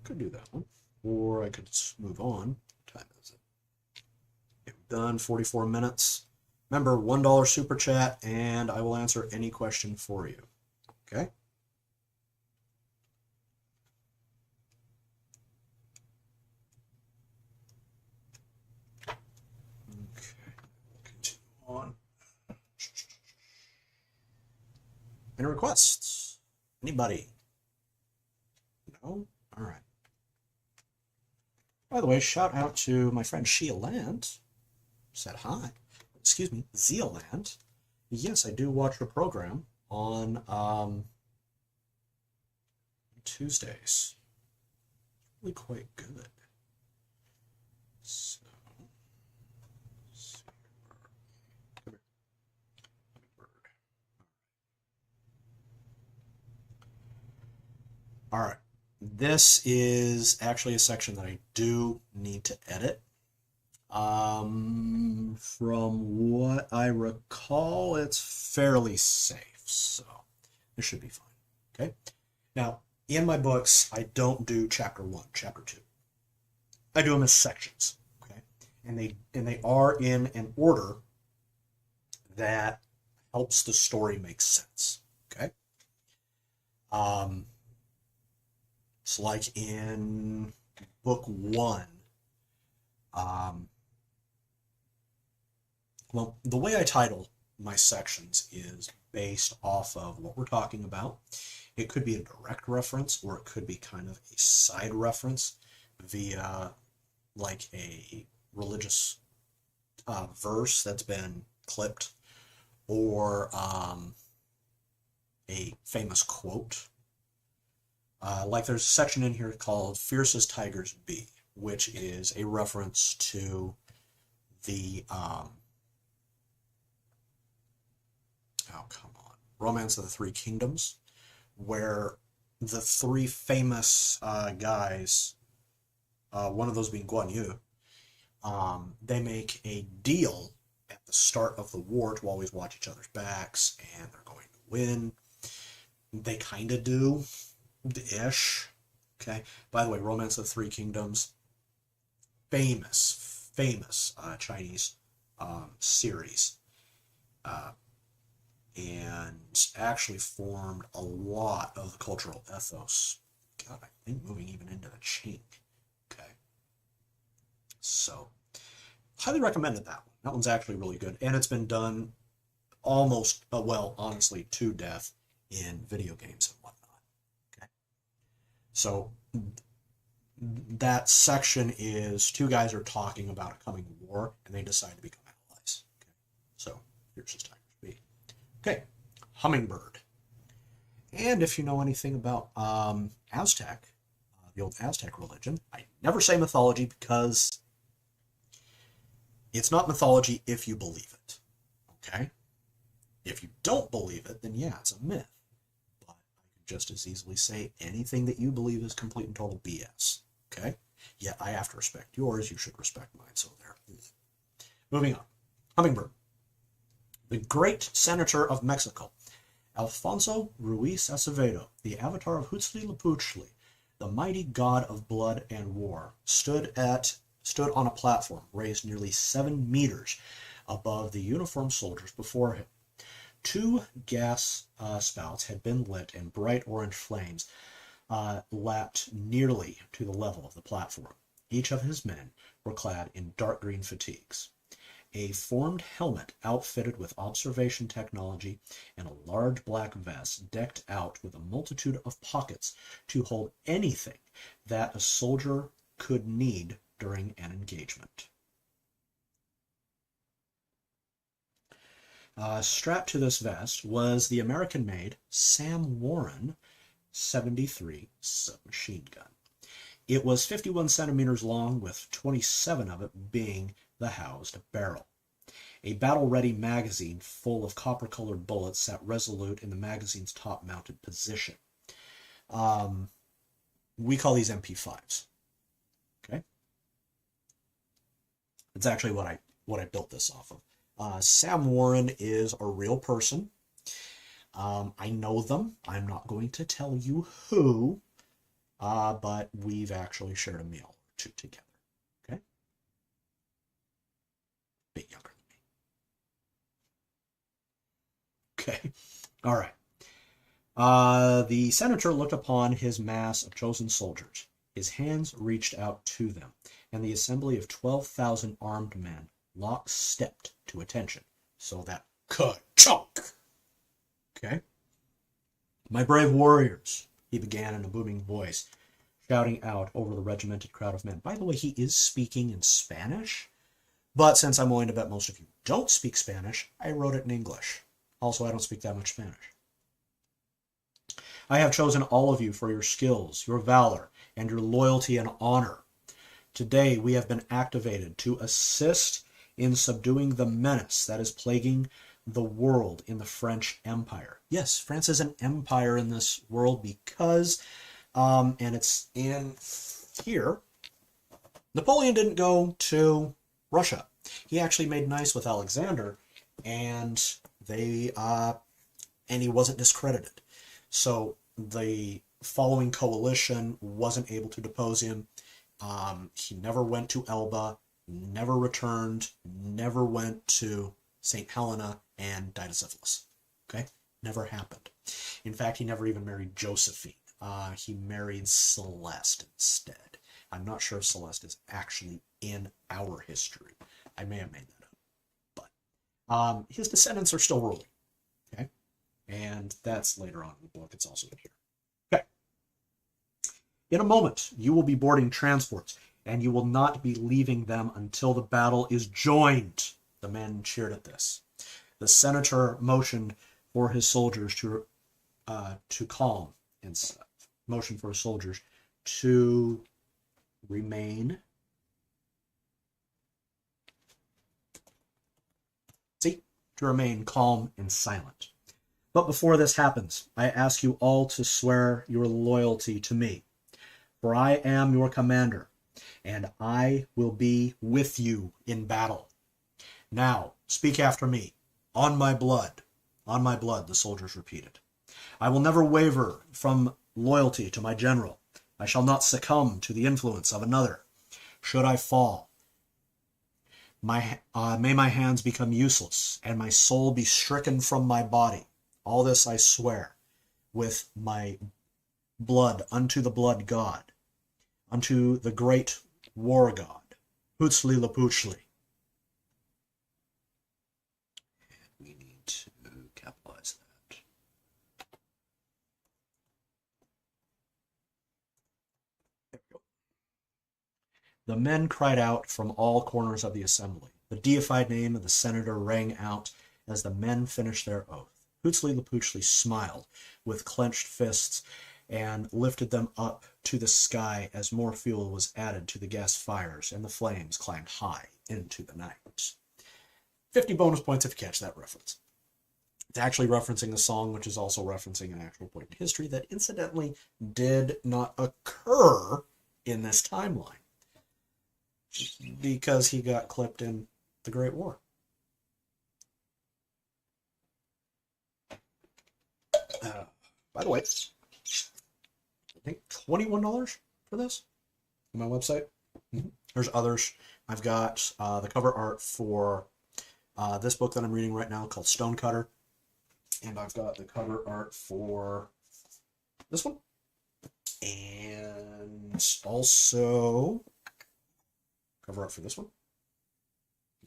Could do that one, or I could move on. What time is it? Okay, we've done 44 minutes. Remember, $1 super chat, and I will answer any question for you. Okay? Okay, continue on. Any requests? Anybody? No? All right. By the way, shout out to my friend Shealand. Said hi. Excuse me, Zealand. Yes, I do watch the program on Tuesdays. Really quite good. So, let's see. Come here. Hummingbird. All right. This is actually a section that I do need to edit. From what I recall, it's fairly safe, so it should be fine. Okay. Now, in my books, I don't do chapter 1, chapter 2. I do them as sections. Okay, and they are in an order that helps the story make sense. Okay. It's like in book 1. Well, the way I title my sections is based off of what we're talking about. It could be a direct reference, or it could be kind of a side reference via like a religious verse that's been clipped, or a famous quote. Like there's a section in here called Fierce as Tigers Be, which is a reference to the Romance of the Three Kingdoms, where the three famous guys, one of those being Guan Yu, they make a deal at the start of the war to always watch each other's backs, and they're going to win. They kind of do, ish. Okay. By the way, Romance of the Three Kingdoms, famous Chinese series, and actually formed a lot of the cultural ethos. God, I think moving even into the Qing. Okay. So, highly recommended that one. That one's actually really good, and it's been done almost, well, honestly, to death in video games and whatnot. Okay. So, that section is two guys are talking about a coming war, and they decide to become allies. Okay. So, here's his Tigers Be. Okay, hummingbird. And if you know anything about Aztec, the old Aztec religion, I never say mythology because it's not mythology if you believe it. Okay? If you don't believe it, then yeah, it's a myth. But I could just as easily say anything that you believe is complete and total BS. Okay? Yet I have to respect yours, you should respect mine, so there. Moving on. Hummingbird. The great senator of Mexico, Alfonso Ruiz Acevedo, the avatar of Huitzilopochtli, the mighty god of blood and war, stood on a platform raised nearly 7 meters above the uniformed soldiers before him. 2 gas spouts had been lit, and bright orange flames lapped nearly to the level of the platform. Each of his men were clad in dark green fatigues. A formed helmet outfitted with observation technology and a large black vest decked out with a multitude of pockets to hold anything that a soldier could need during an engagement. Strapped to this vest was the American-made Sam Warren 73 submachine gun. It was 51 centimeters long, with 27 of it being the housed barrel. A battle-ready magazine full of copper-colored bullets sat resolute in the magazine's top-mounted position. We call these MP5s. Okay, that's actually what I built this off of. Sam Warren is a real person. I know them. I'm not going to tell you who, but we've actually shared a meal or two together. Okay, bit younger than me. Okay, all right. The senator looked upon his mass of chosen soldiers. His hands reached out to them, and the assembly of 12,000 armed men lock-stepped to attention. So that ka-chunk. Okay. My brave warriors, he began in a booming voice, shouting out over the regimented crowd of men. By the way, he is speaking in Spanish, but since I'm willing to bet most of you don't speak Spanish, I wrote it in English. Also, I don't speak that much Spanish. I have chosen all of you for your skills, your valor, and your loyalty and honor. Today we have been activated to assist in subduing the menace that is plaguing the world in the French Empire. Yes, France is an empire in this world because, and it's in here, Napoleon didn't go to Russia. He actually made nice with Alexander, and he wasn't discredited. So the following coalition wasn't able to depose him. He never went to Elba, never returned, never went to St. Helena, and died of syphilis. Okay? Never happened. In fact, he never even married Josephine. He married Celeste instead. I'm not sure if Celeste is actually in our history. I may have made that up. But his descendants are still ruling. Okay? And that's later on in the book. It's also in here. Okay. In a moment, you will be boarding transports, and you will not be leaving them until the battle is joined. The men cheered at this. The senator motioned for his soldiers to calm and motioned for his soldiers to remain. To remain calm and silent. But before this happens, I ask you all to swear your loyalty to me, for I am your commander, and I will be with you in battle. Now, speak after me. On my blood, the soldiers repeated. I will never waver from loyalty to my general. I shall not succumb to the influence of another. Should I fall, may my hands become useless, and my soul be stricken from my body. All this I swear with my blood unto the blood god, unto the great war god, Hutzli Lapuchli. We need to capitalize that. There we go. The men cried out from all corners of the assembly. The deified name of the senator rang out as the men finished their oath. Hutzli Lapuchli smiled with clenched fists and lifted them up to the sky as more fuel was added to the gas fires and the flames climbed high into the night. 50 bonus points if you catch that reference. It's actually referencing the song, which is also referencing an actual point in history that incidentally did not occur in this timeline because he got clipped in the Great War. By the way, I think $21 for this on my website. There's others. I've got the cover art for this book that I'm reading right now called Stonecutter. And I've got the cover art for this one. And also cover art for this one.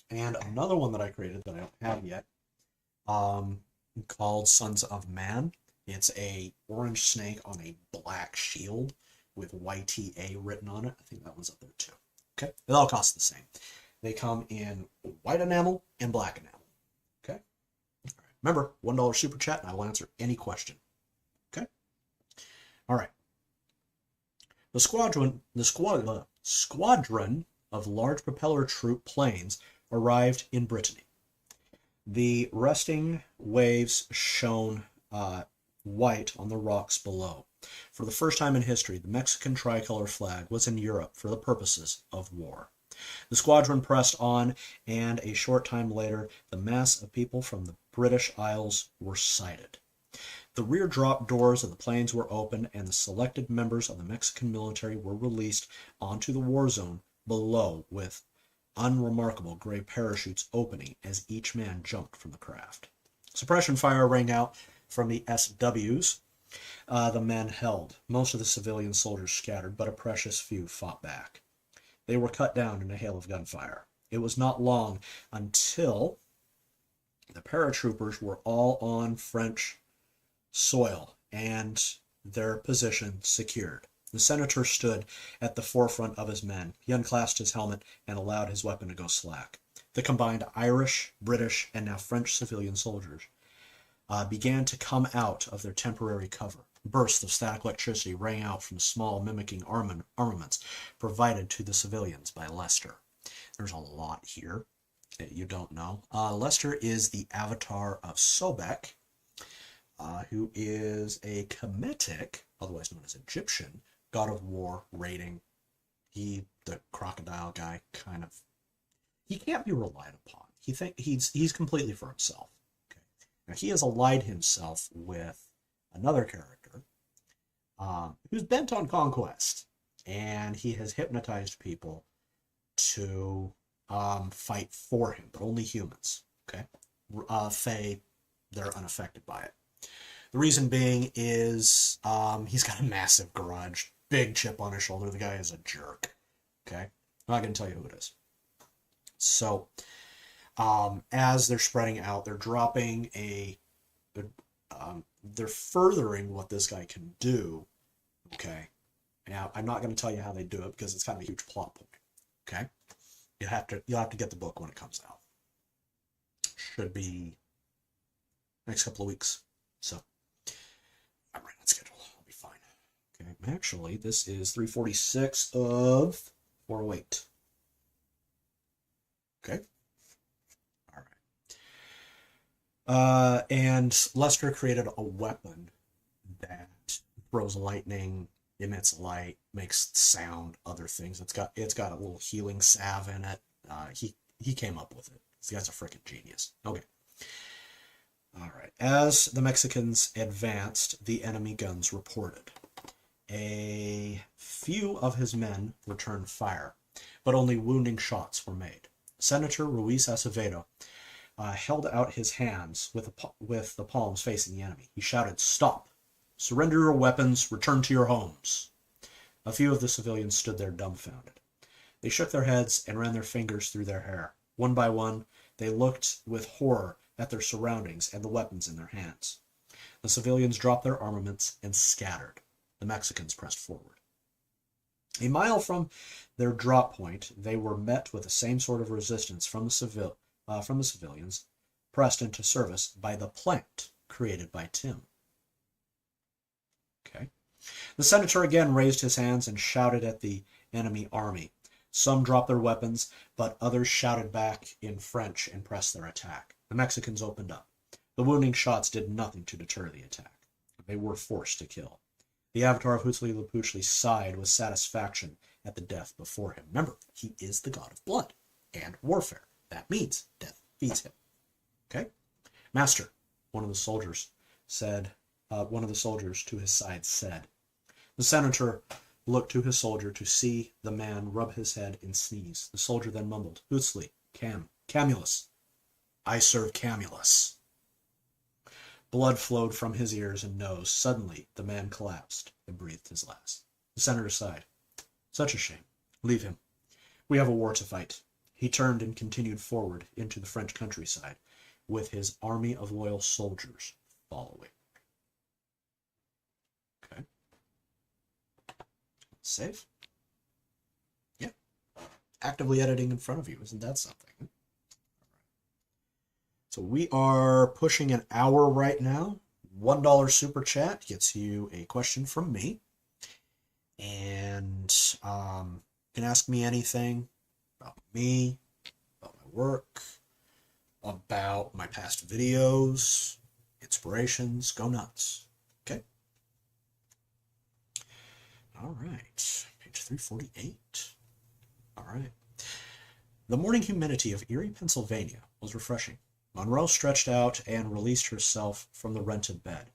And another one that I created that I don't have yet called Sons of Man. It's a orange snake on a black shield with YTA written on it. I think that one's up there too. Okay, it all costs the same. They come in white enamel and black enamel. Okay, all right. Remember, $1 super chat, and I will answer any question. Okay, all right. The squadron of large propeller troop planes arrived in Brittany. The resting waves shone white on the rocks below. For the first time in history, the Mexican tricolor flag was in Europe for the purposes of war. The squadron pressed on, and a short time later, the mass of people from the British Isles were sighted. The rear drop doors of the planes were opened, and the selected members of the Mexican military were released onto the war zone below with unremarkable gray parachutes opening as each man jumped from the craft. Suppression fire rang out from the SWs the men held. Most of the civilian soldiers scattered, but a precious few fought back. They were cut down in a hail of gunfire. It was not long until the paratroopers were all on French soil and their position secured. The senator stood at the forefront of his men. He unclasped his helmet and allowed his weapon to go slack. The combined Irish, British, and now French civilian soldiers began to come out of their temporary cover. Bursts of static electricity rang out from small mimicking armaments provided to the civilians by Lester. There's a lot here that you don't know. Lester is the avatar of Sobek, who is a Kemetic, otherwise known as Egyptian, god of war, raiding. The crocodile guy, kind of. He can't be relied upon. He's completely for himself. Okay. Now he has allied himself with another character who's bent on conquest, and he has hypnotized people to fight for him, but only humans. Okay, Fae, they're unaffected by it. The reason being is he's got a massive grudge, big chip on his shoulder. The guy is a jerk. Okay, I'm not going to tell you who it is. So, as they're spreading out, they're dropping they're furthering what this guy can do. Okay, now I'm not going to tell you how they do it because it's kind of a huge plot point. Okay, you'll have to get the book when it comes out. Should be next couple of weeks. So I'm right on schedule. I'll be fine. Okay, actually, this is 346 of 408. Okay. All right. And Lester created a weapon that throws lightning, emits light, makes sound, other things. It's got a little healing salve in it. He came up with it. This guy's a freaking genius. Okay. All right. As the Mexicans advanced, the enemy guns reported. A few of his men returned fire, but only wounding shots were made. Senator Ruiz Acevedo held out his hands with the palms facing the enemy. He shouted, "Stop! Surrender your weapons! Return to your homes!" A few of the civilians stood there dumbfounded. They shook their heads and ran their fingers through their hair. One by one, they looked with horror at their surroundings and the weapons in their hands. The civilians dropped their armaments and scattered. The Mexicans pressed forward. A mile from their drop point, they were met with the same sort of resistance from the civilians, pressed into service by the plant created by Tim. Okay. The senator again raised his hands and shouted at the enemy army. Some dropped their weapons, but others shouted back in French and pressed their attack. The Mexicans opened up. The wounding shots did nothing to deter the attack. They were forced to kill. The avatar of Huitzilopochtli sighed with satisfaction at the death before him. Remember, he is the god of blood and warfare. That means death feeds him. Okay? Master, one of the soldiers to his side said. The senator looked to his soldier to see the man rub his head and sneeze. The soldier then mumbled, "Huitzli, Camulus. I serve Camulus." Blood flowed from his ears and nose. Suddenly, the man collapsed and breathed his last. The senator sighed. "Such a shame. Leave him. We have a war to fight." He turned and continued forward into the French countryside, with his army of loyal soldiers following. Okay. Save. Yeah. Actively editing in front of you. Isn't that something? So we are pushing an hour right now. $1 super chat gets you a question from me. And you can ask me anything about me, about my work, about my past videos, inspirations. Go nuts. Okay? All right. Page 348. All right. The morning humidity of Erie, Pennsylvania was refreshing. Monroe stretched out and released herself from the rented bed.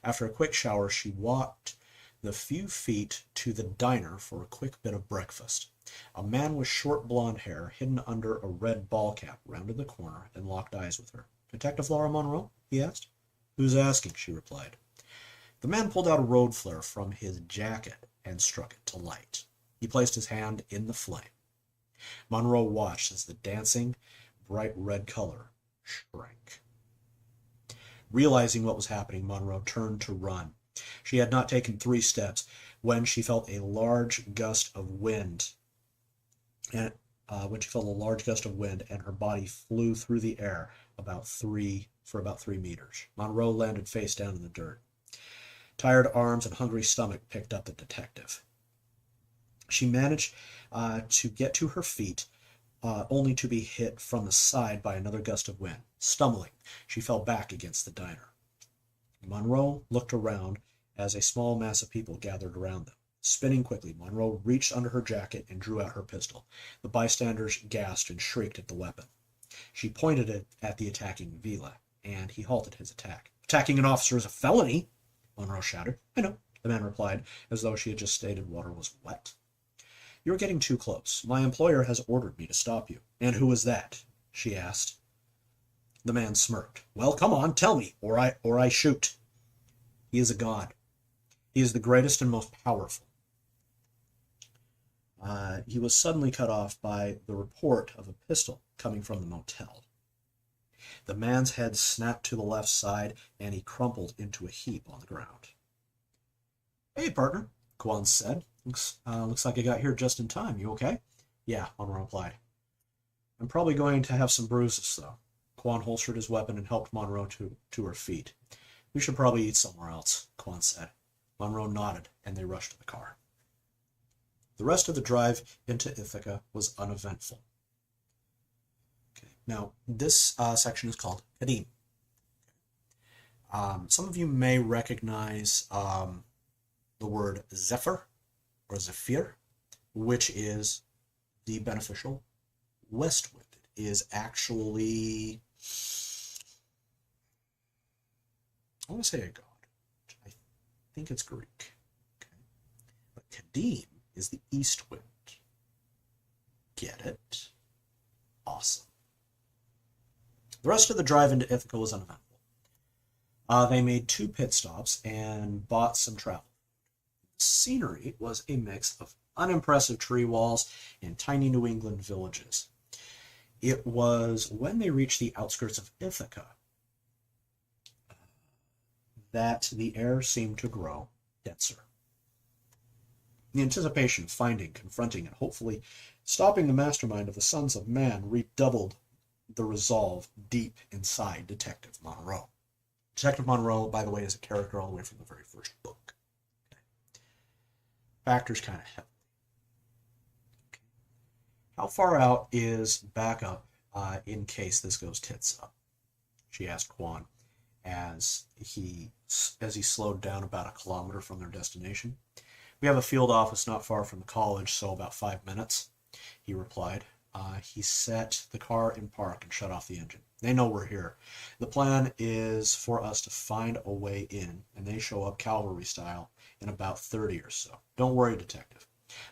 After a quick shower, she walked the few feet to the diner for a quick bit of breakfast. A man with short blonde hair, hidden under a red ball cap, rounded the corner and locked eyes with her. "Detective Laura Monroe?" he asked. "Who's asking?" she replied. The man pulled out a road flare from his jacket and struck it to light. He placed his hand in the flame. Monroe watched as the dancing, bright red color shrank. Realizing what was happening, Monroe turned to run. She had not taken 3 steps when she felt a large gust of wind, and her body flew through the air for about 3 meters. Monroe landed face down in the dirt. Tired arms and hungry stomach picked up the detective. She managed to get to her feet, only to be hit from the side by another gust of wind. Stumbling, she fell back against the diner. Monroe looked around as a small mass of people gathered around them. Spinning quickly, Monroe reached under her jacket and drew out her pistol. The bystanders gasped and shrieked at the weapon. She pointed it at the attacking Vila, and he halted his attack. "Attacking an officer is a felony," Monroe shouted. "I know," the man replied, as though she had just stated water was wet. "You're getting too close. My employer has ordered me to stop you." "And who is that?" she asked. The man smirked. "Well, come on, tell me, or I shoot." "He is a god. He is the greatest and most powerful." He was suddenly cut off by the report of a pistol coming from the motel. The man's head snapped to the left side, and he crumpled into a heap on the ground. "Hey, partner," Quan said. Looks like I got here just in time. You okay?" "Yeah," Monroe replied. "I'm probably going to have some bruises, though." Quan holstered his weapon and helped Monroe to her feet. "We should probably eat somewhere else," Quan said. Monroe nodded, and they rushed to the car. The rest of the drive into Ithaca was uneventful. Okay. Now, this section is called Kadim. Some of you may recognize the word Zephyr or Zephyr, which is the beneficial west wind. It is actually, I want to say a god. I think it's Greek. Okay. But Kadim is the east wind. Get it? Awesome. The rest of the drive into Ithaca was uneventful. They made 2 pit stops and bought some travel. The scenery was a mix of unimpressive tree walls and tiny New England villages. It was when they reached the outskirts of Ithaca that the air seemed to grow denser. The anticipation of finding, confronting, and hopefully stopping the mastermind of the Sons of Man redoubled the resolve deep inside Detective Monroe. Detective Monroe, by the way, is a character all the way from the very first book. Okay. Factors kind of heavy. Okay. "How far out is backup in case this goes tits up?" she asked Quan as he slowed down about a kilometer from their destination. "We have a field office not far from the college, so about 5 minutes," he replied. He set the car in park and shut off the engine. "They know we're here. The plan is for us to find a way in, and they show up cavalry style in about 30 or so. Don't worry, Detective.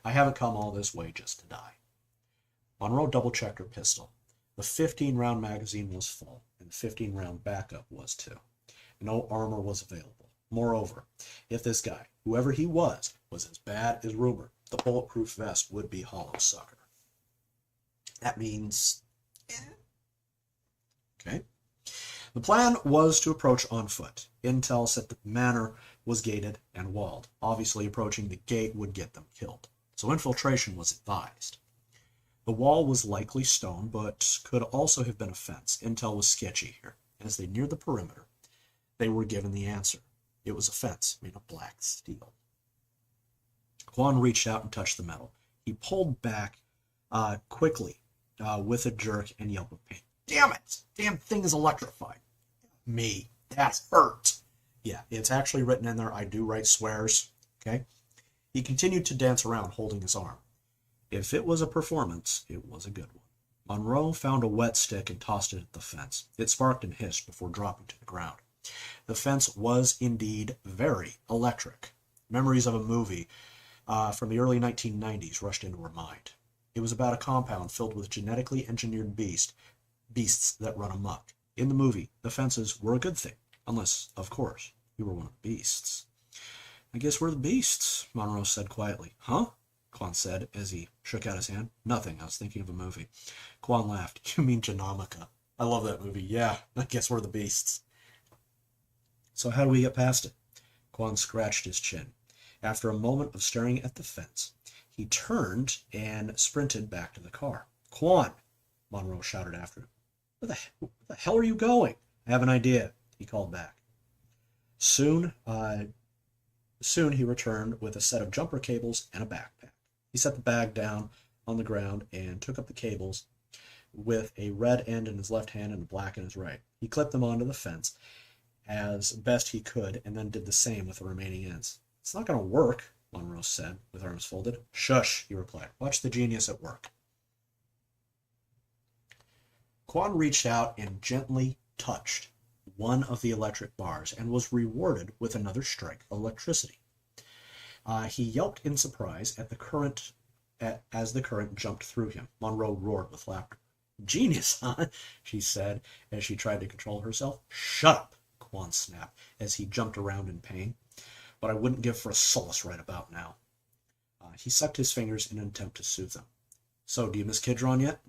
I haven't come all this way just to die." Monroe double-checked her pistol. The 15-round magazine was full, and the 15-round backup was too. No armor was available. Moreover, if this guy, whoever he was as bad as rumored, the bulletproof vest would be hollow sucker. That means, okay. The plan was to approach on foot. Intel said the manor was gated and walled. Obviously, approaching the gate would get them killed, so infiltration was advised. The wall was likely stone, but could also have been a fence. Intel was sketchy here. As they neared the perimeter, they were given the answer. It was a fence made of black steel. Quan reached out and touched the metal. He pulled back quickly with a jerk and yelp of pain. "Damn it! Damn thing is electrified." "Me. That hurt." Yeah, it's actually written in there. I do write swears. Okay. He continued to dance around, holding his arm. If it was a performance, it was a good one. Monroe found a wet stick and tossed it at the fence. It sparked and hissed before dropping to the ground. The fence was indeed very electric. Memories of a movie from the early 1990s rushed into her mind. It was about a compound filled with genetically engineered beasts that run amok. In the movie, the fences were a good thing, unless, of course, you were one of the beasts. "I guess we're the beasts," Monroe said quietly. "Huh?" Quan said as he shook out his hand. "Nothing, I was thinking of a movie." Quan laughed. "You mean Genomica. I love that movie. Yeah, I guess we're the beasts." "So how do we get past it?" Quan scratched his chin. After a moment of staring at the fence, he turned and sprinted back to the car. "Quan!" Monroe shouted after him. Where the hell are you going?" "I have an idea," he called back. Soon, Soon he returned with a set of jumper cables and a backpack. He set the bag down on the ground and took up the cables with a red end in his left hand and a black in his right. He clipped them onto the fence as best he could and then did the same with the remaining ends. "It's not going to work," Monroe said, with arms folded. "Shush," he replied. "Watch the genius at work." Quan reached out and gently touched one of the electric bars and was rewarded with another strike of electricity. He yelped in surprise at the current as the current jumped through him. Monroe roared with laughter. "Genius, huh?" she said as she tried to control herself. "Shut up," Quan snapped as he jumped around in pain. "But I wouldn't give for a solace right about now." He sucked his fingers in an attempt to soothe them. "So, do you miss Kidron yet?"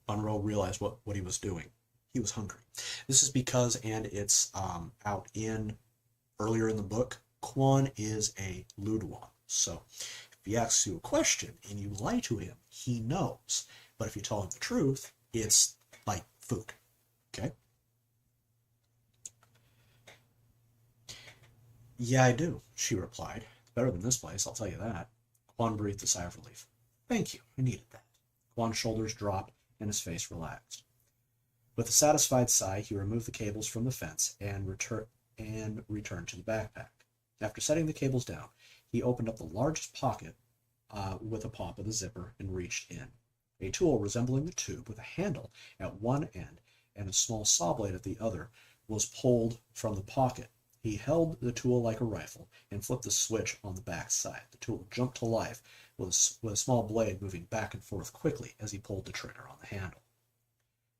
Monroe realized what he was doing. He was hungry. This is because, and it's out in earlier in the book, Quan is a Luduan. So if he asks you a question and you lie to him, he knows. But if you tell him the truth, it's like food. Okay? "Yeah, I do," she replied. "It's better than this place, I'll tell you that." Quan breathed a sigh of relief. "Thank you, I needed that." Quan's shoulders dropped and his face relaxed. With a satisfied sigh, he removed the cables from the fence and returned to the backpack. After setting the cables down, he opened up the largest pocket with a pop of the zipper and reached in. A tool resembling the tube with a handle at one end and a small saw blade at the other was pulled from the pocket. He held the tool like a rifle and flipped the switch on the back side. The tool jumped to life with a small blade moving back and forth quickly as he pulled the trigger on the handle.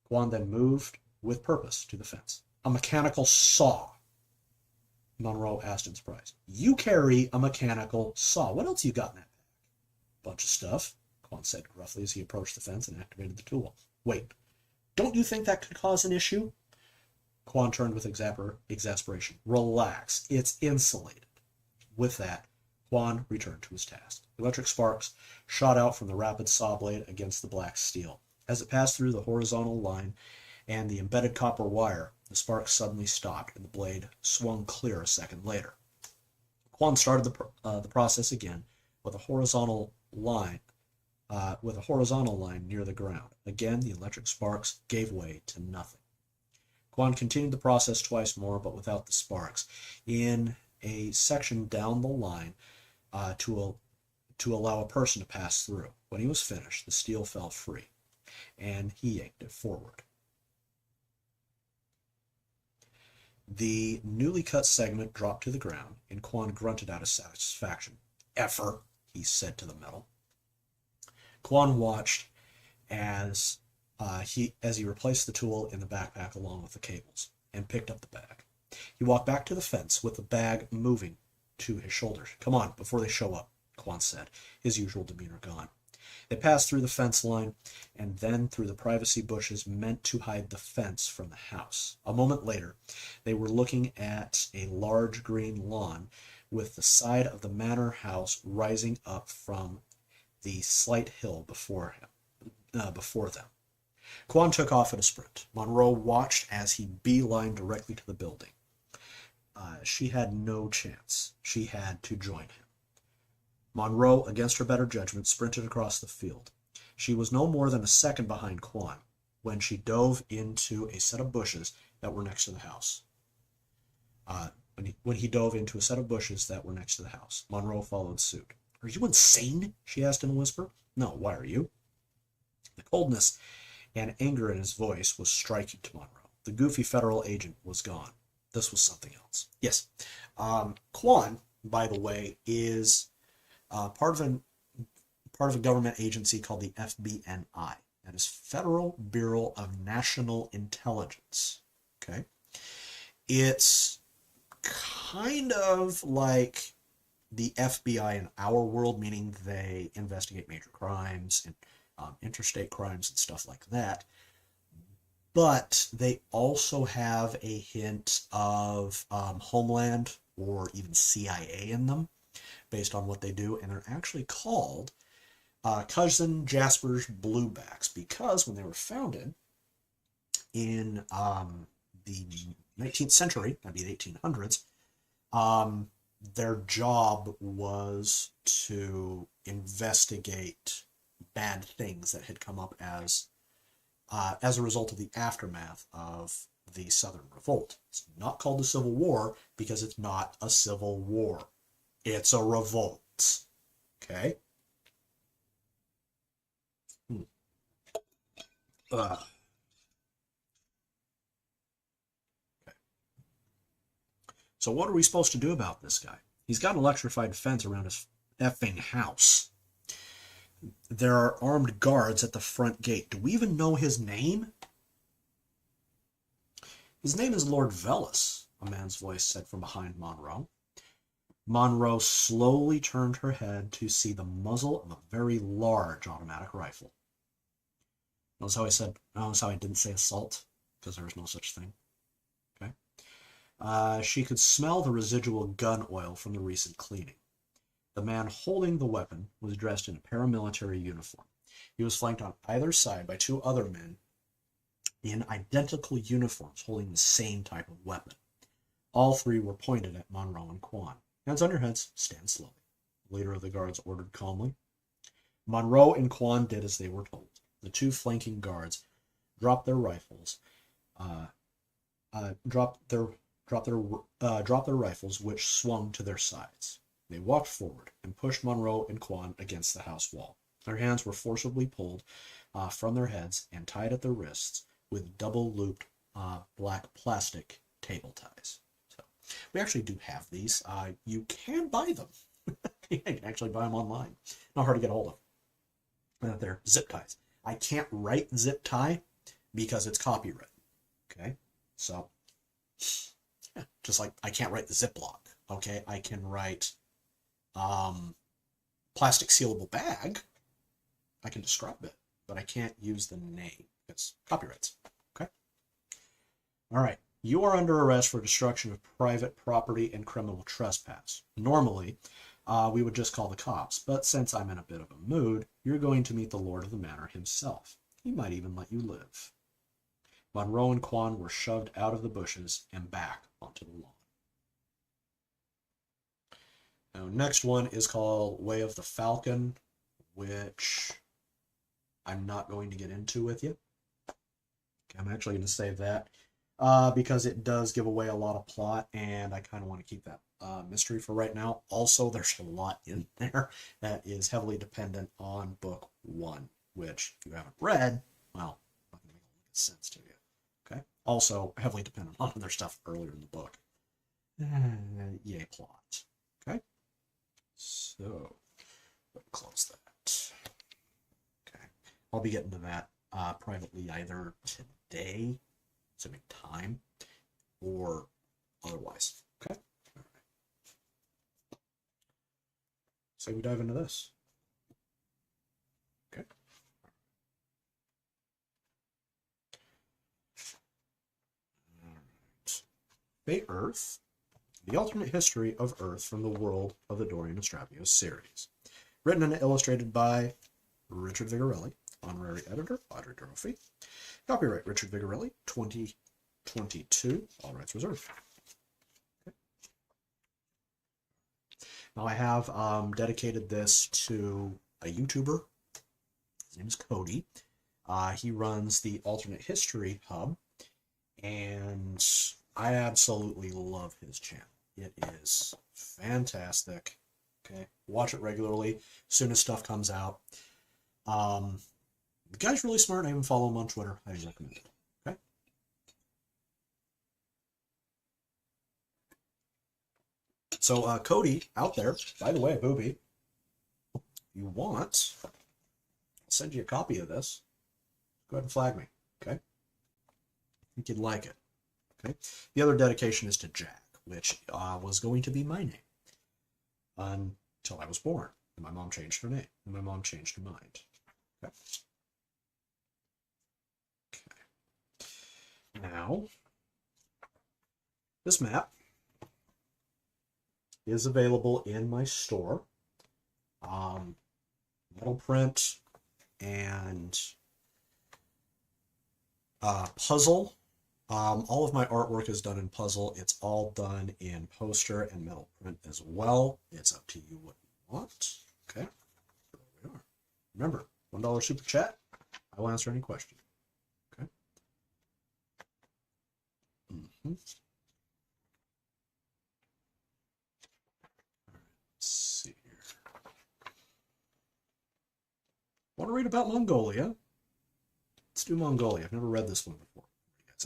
Quan then moved with purpose to the fence. "A mechanical saw?" Monroe asked in surprise. "You carry a mechanical saw. What else you got in that bag?" "Bunch of stuff," Quan said gruffly as he approached the fence and activated the tool. "Wait, don't you think that could cause an issue?" Quan turned with exasperation. "Relax, it's insulated." With that, Quan returned to his task. Electric sparks shot out from the rapid saw blade against the black steel. As it passed through the horizontal line and the embedded copper wire, the sparks suddenly stopped and the blade swung clear a second later. Quan started the process again with a horizontal line near the ground. Again, the electric sparks gave way to nothing. Quan continued the process twice more, but without the sparks. In a section down the line, to allow a person to pass through. When he was finished, the steel fell free, and he yanked it forward. The newly cut segment dropped to the ground, and Quan grunted out of satisfaction. "Effer," he said to the metal. Quan watched as he replaced the tool in the backpack along with the cables, and picked up the bag. He walked back to the fence with the bag moving to his shoulders. "Come on, before they show up," Quan said, his usual demeanor gone. They passed through the fence line and then through the privacy bushes meant to hide the fence from the house. A moment later, they were looking at a large green lawn with the side of the manor house rising up from the slight hill before them. Quan took off at a sprint. Monroe watched as he beelined directly to the building. She had no chance. She had to join him. Monroe, against her better judgment, sprinted across the field. She was no more than a second behind Quan when she dove into a set of bushes that were next to the house. When he dove into a set of bushes that were next to the house, Monroe followed suit. "Are you insane?" she asked in a whisper. "No, why are you?" The coldness and anger in his voice was striking to Monroe. The goofy federal agent was gone. This was something else. Yes. Quan, by the way, is part of a government agency called the FBNI. That is Federal Bureau of National Intelligence. Okay. It's kind of like the FBI in our world, meaning they investigate major crimes and interstate crimes and stuff like that. But they also have a hint of Homeland or even CIA in them, based on what they do, and they're actually called Cousin Jasper's Bluebacks because when they were founded in the 19th century, that'd be the 1800s, their job was to investigate bad things that had come up as a result of the aftermath of the Southern Revolt. It's not called the Civil War because it's not a civil war. It's a revolt. Okay? Okay. So what are we supposed to do about this guy? He's got an electrified fence around his effing house. There are armed guards at the front gate. Do we even know his name? His name is Lord Velis, a man's voice said from behind Monroe. Monroe slowly turned her head to see the muzzle of a very large automatic rifle. Notice how I didn't say assault, because there was no such thing. Okay. She could smell the residual gun oil from the recent cleaning. The man holding the weapon was dressed in a paramilitary uniform. He was flanked on either side by two other men in identical uniforms holding the same type of weapon. All three were pointed at Monroe and Quan. Hands on your heads, stand slowly. The leader of the guards ordered calmly. Monroe and Quan did as they were told. The two flanking guards dropped their rifles, dropped their rifles, which swung to their sides. They walked forward and pushed Monroe and Quan against the house wall. Their hands were forcibly pulled from their heads and tied at their wrists with double-looped black plastic table ties. So we actually do have these. You can buy them. You can actually buy them online. Not hard to get a hold of. They're zip ties. I can't write zip tie because it's copyright. Okay, so yeah, just like I can't write the Ziploc. Okay, I can write plastic sealable bag. I can describe it, but I can't use the name. It's copyrights. Okay. All right. You are under arrest for destruction of private property and criminal trespass. Normally, we would just call the cops, but since I'm in a bit of a mood, you're going to meet the Lord of the Manor himself. He might even let you live. Monroe and Quan were shoved out of the bushes and back onto the lawn. Now, next one is called Way of the Falcon, which I'm not going to get into with you. I'm actually going to save that because it does give away a lot of plot, and I kind of want to keep that mystery for right now. Also, there's a lot in there that is heavily dependent on book 1, which, if you haven't read, well, not going to make sense to you. Okay. Also, heavily dependent on other stuff earlier in the book. Yay, plot. Okay. So, let me close that. Okay. I'll be getting to that privately either today, assuming time, or otherwise. Okay. All right. So we dive into this. Okay. All right. Fate Earth. The alternate history of Earth from the world of the Dorian Astrapios series. Written and illustrated by Richard Vigarelli. Honorary editor, Audrey Durfee. Copyright Richard Vigarelli, 2022. All rights reserved. Okay. Now I have dedicated this to a YouTuber. His name is Cody. He runs the Alternate History Hub, and I absolutely love his channel. It is fantastic. Okay, watch it regularly as soon as stuff comes out. The guy's really smart. I even follow him on Twitter. I recommend it. Okay. So Cody out there, by the way, Booby, if you want, I'll send you a copy of this. Go ahead and flag me. Okay. I think you'd like it. Okay. The other dedication is to Jack, which was going to be my name until I was born, and my mom changed her name, and my mom changed her mind. Okay. Okay. Now, this map is available in my store. Metal print and puzzle All of my artwork is done in puzzle. It's all done in poster and metal print as well. It's up to you what you want. Okay, there we are. Remember, $1 super chat. I will answer any question. Okay. Mm-hmm. Let's see here. Want to read about Mongolia? Let's do Mongolia. I've never read this one before.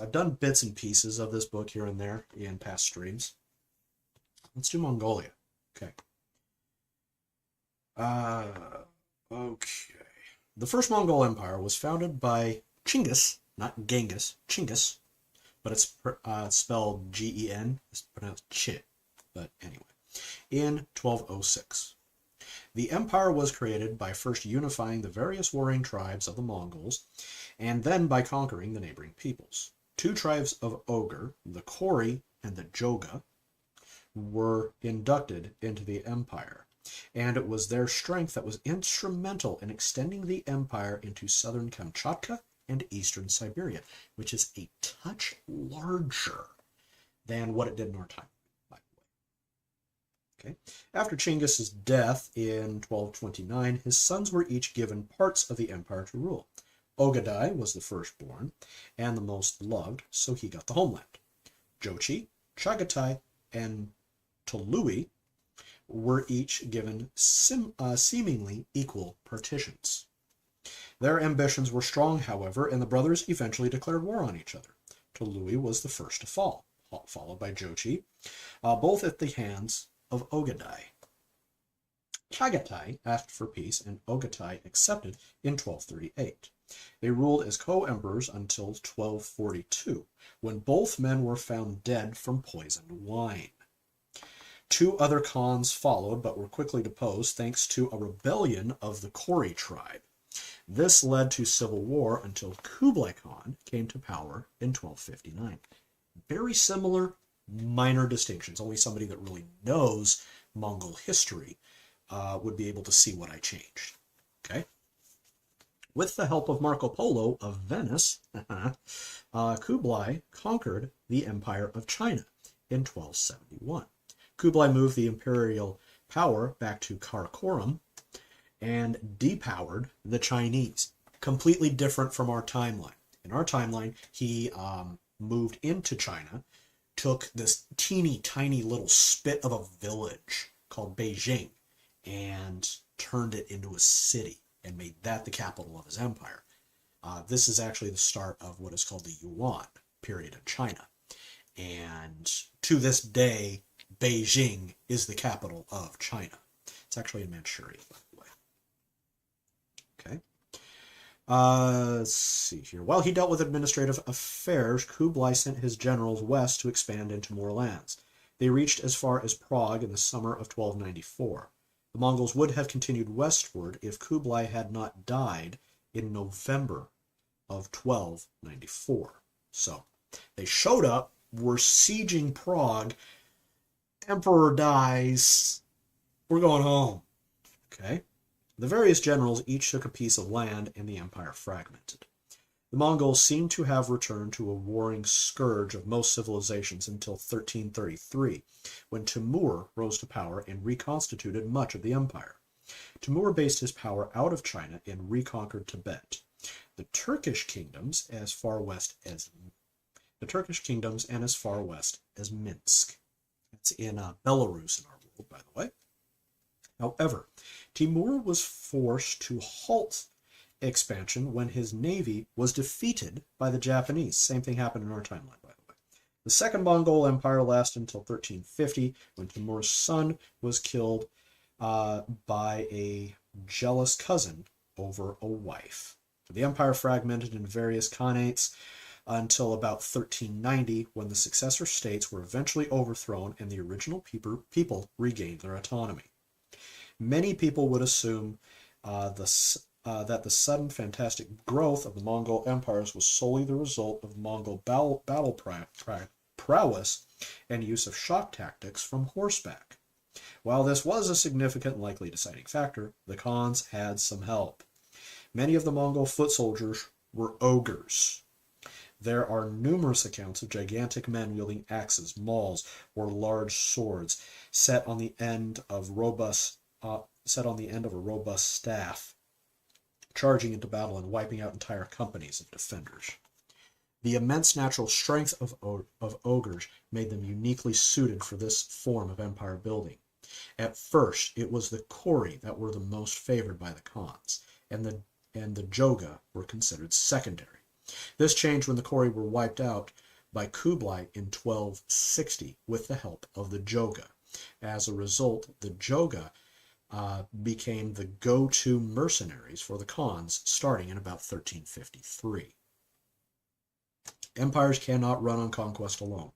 I've done bits and pieces of this book here and there in past streams. Let's do Mongolia. Okay. Okay. The first Mongol Empire was founded by Chinggis, not Genghis, Chinggis, but it's spelled G-E-N. It's pronounced Ch, but anyway, in 1206. The empire was created by first unifying the various warring tribes of the Mongols, and then by conquering the neighboring peoples. Two tribes of Ogre, the Kori and the Joga, were inducted into the empire, and it was their strength that was instrumental in extending the empire into southern Kamchatka and eastern Siberia, which is a touch larger than what it did in our time, by the way. Okay. After Chinggis's death in 1229, his sons were each given parts of the empire to rule. Ogadai was the firstborn and the most loved, so he got the homeland. Jochi, Chagatai, and Tolui were each given seemingly equal partitions. Their ambitions were strong, however, and the brothers eventually declared war on each other. Tolui was the first to fall, followed by Jochi, both at the hands of Ogadai. Chagatai asked for peace, and Ogadai accepted in 1238. They ruled as co-emperors until 1242, when both men were found dead from poisoned wine. Two other Khans followed, but were quickly deposed thanks to a rebellion of the Kori tribe. This led to civil war until Kublai Khan came to power in 1259. Very similar, minor distinctions. Only somebody that really knows Mongol history would be able to see what I changed. Okay? With the help of Marco Polo of Venice, Kublai conquered the Empire of China in 1271. Kublai moved the imperial power back to Karakoram and depowered the Chinese. Completely different from our timeline. In our timeline, he moved into China, took this teeny tiny little spit of a village called Beijing and turned it into a city and made that the capital of his empire. This is actually the start of what is called the Yuan period of China. And to this day, Beijing is the capital of China. It's actually in Manchuria, by the way. Okay. Let's see here. While he dealt with administrative affairs, Kublai sent his generals west to expand into more lands. They reached as far as Prague in the summer of 1294. The Mongols would have continued westward if Kublai had not died in November of 1294. So, they showed up, were sieging Prague, Emperor dies, we're going home. Okay? The various generals each took a piece of land, and the empire fragmented. The Mongols seem to have returned to a warring scourge of most civilizations until 1333, when Timur rose to power and reconstituted much of the empire. Timur based his power out of China and reconquered Tibet. The Turkish kingdoms and as far west as Minsk. It's in Belarus in our world, by the way. However, Timur was forced to halt expansion when his navy was defeated by the Japanese. Same thing happened in our timeline, by the way. The Second Mongol Empire lasted until 1350, when Timur's son was killed by a jealous cousin over a wife. The empire fragmented into various khanates until about 1390, when the successor states were eventually overthrown and the original people regained their autonomy. Many people would assume that the sudden fantastic growth of the Mongol empires was solely the result of Mongol battle prowess and use of shock tactics from horseback. While this was a significant and likely deciding factor, the Khans had some help. Many of the Mongol foot soldiers were ogres. There are numerous accounts of gigantic men wielding axes, mauls, or large swords set on the end of a robust staff, charging into battle and wiping out entire companies of defenders. The immense natural strength of ogres made them uniquely suited for this form of empire building. At first, it was the Kori that were the most favored by the Khans, and the Joga were considered secondary. This changed when the Kori were wiped out by Kublai in 1260 with the help of the Joga. As a result, the Joga became the go-to mercenaries for the Khans starting in about 1353. Empires cannot run on conquest alone.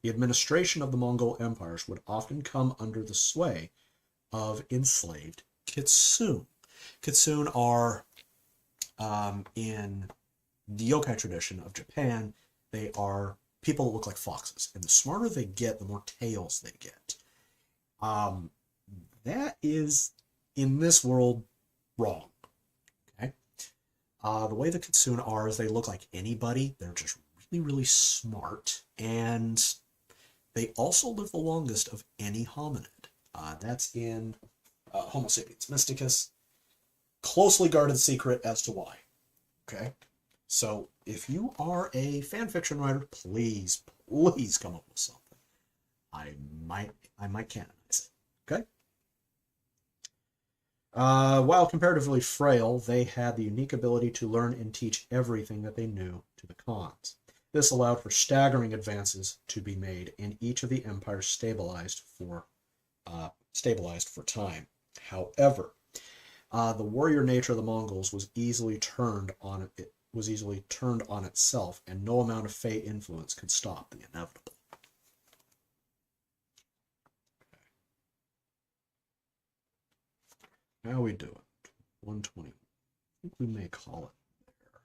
The administration of the Mongol empires would often come under the sway of enslaved kitsune. Kitsune are, in the yokai tradition of Japan, they are people that look like foxes. And the smarter they get, the more tails they get. That is, in this world, wrong. Okay? The way the kitsune are is they look like anybody. They're just really, really smart. And they also live the longest of any hominid. That's in Homo sapiens mysticus. Closely guarded secret as to why. Okay? So, if you are a fan fiction writer, please come up with something. I might canonize it. Okay? While comparatively frail, they had the unique ability to learn and teach everything that they knew to the Khans. This allowed for staggering advances to be made, and each of the empires stabilized for time. However, the warrior nature of the Mongols was easily turned on itself, and no amount of fate influence could stop the inevitable. Okay. How we doing? 120. I think we may call it there.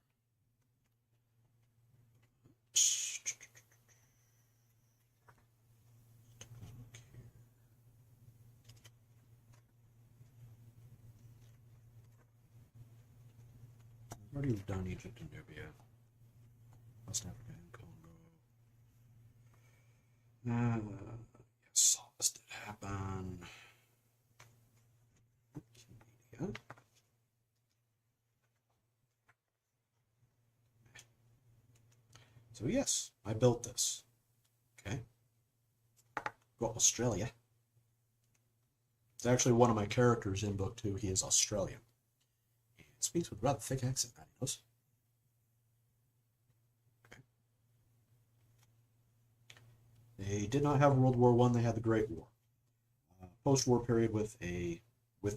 I've already done Egypt and Nubia. West Africa and Congo. Yes, all this did happen. Canada. So yes, I built this. Okay. Got Australia. It's actually one of my characters in book 2. He is Australian. He speaks with a rather thick accent, that he knows. Okay. They did not have World War I, they had the Great War. Post-war period with the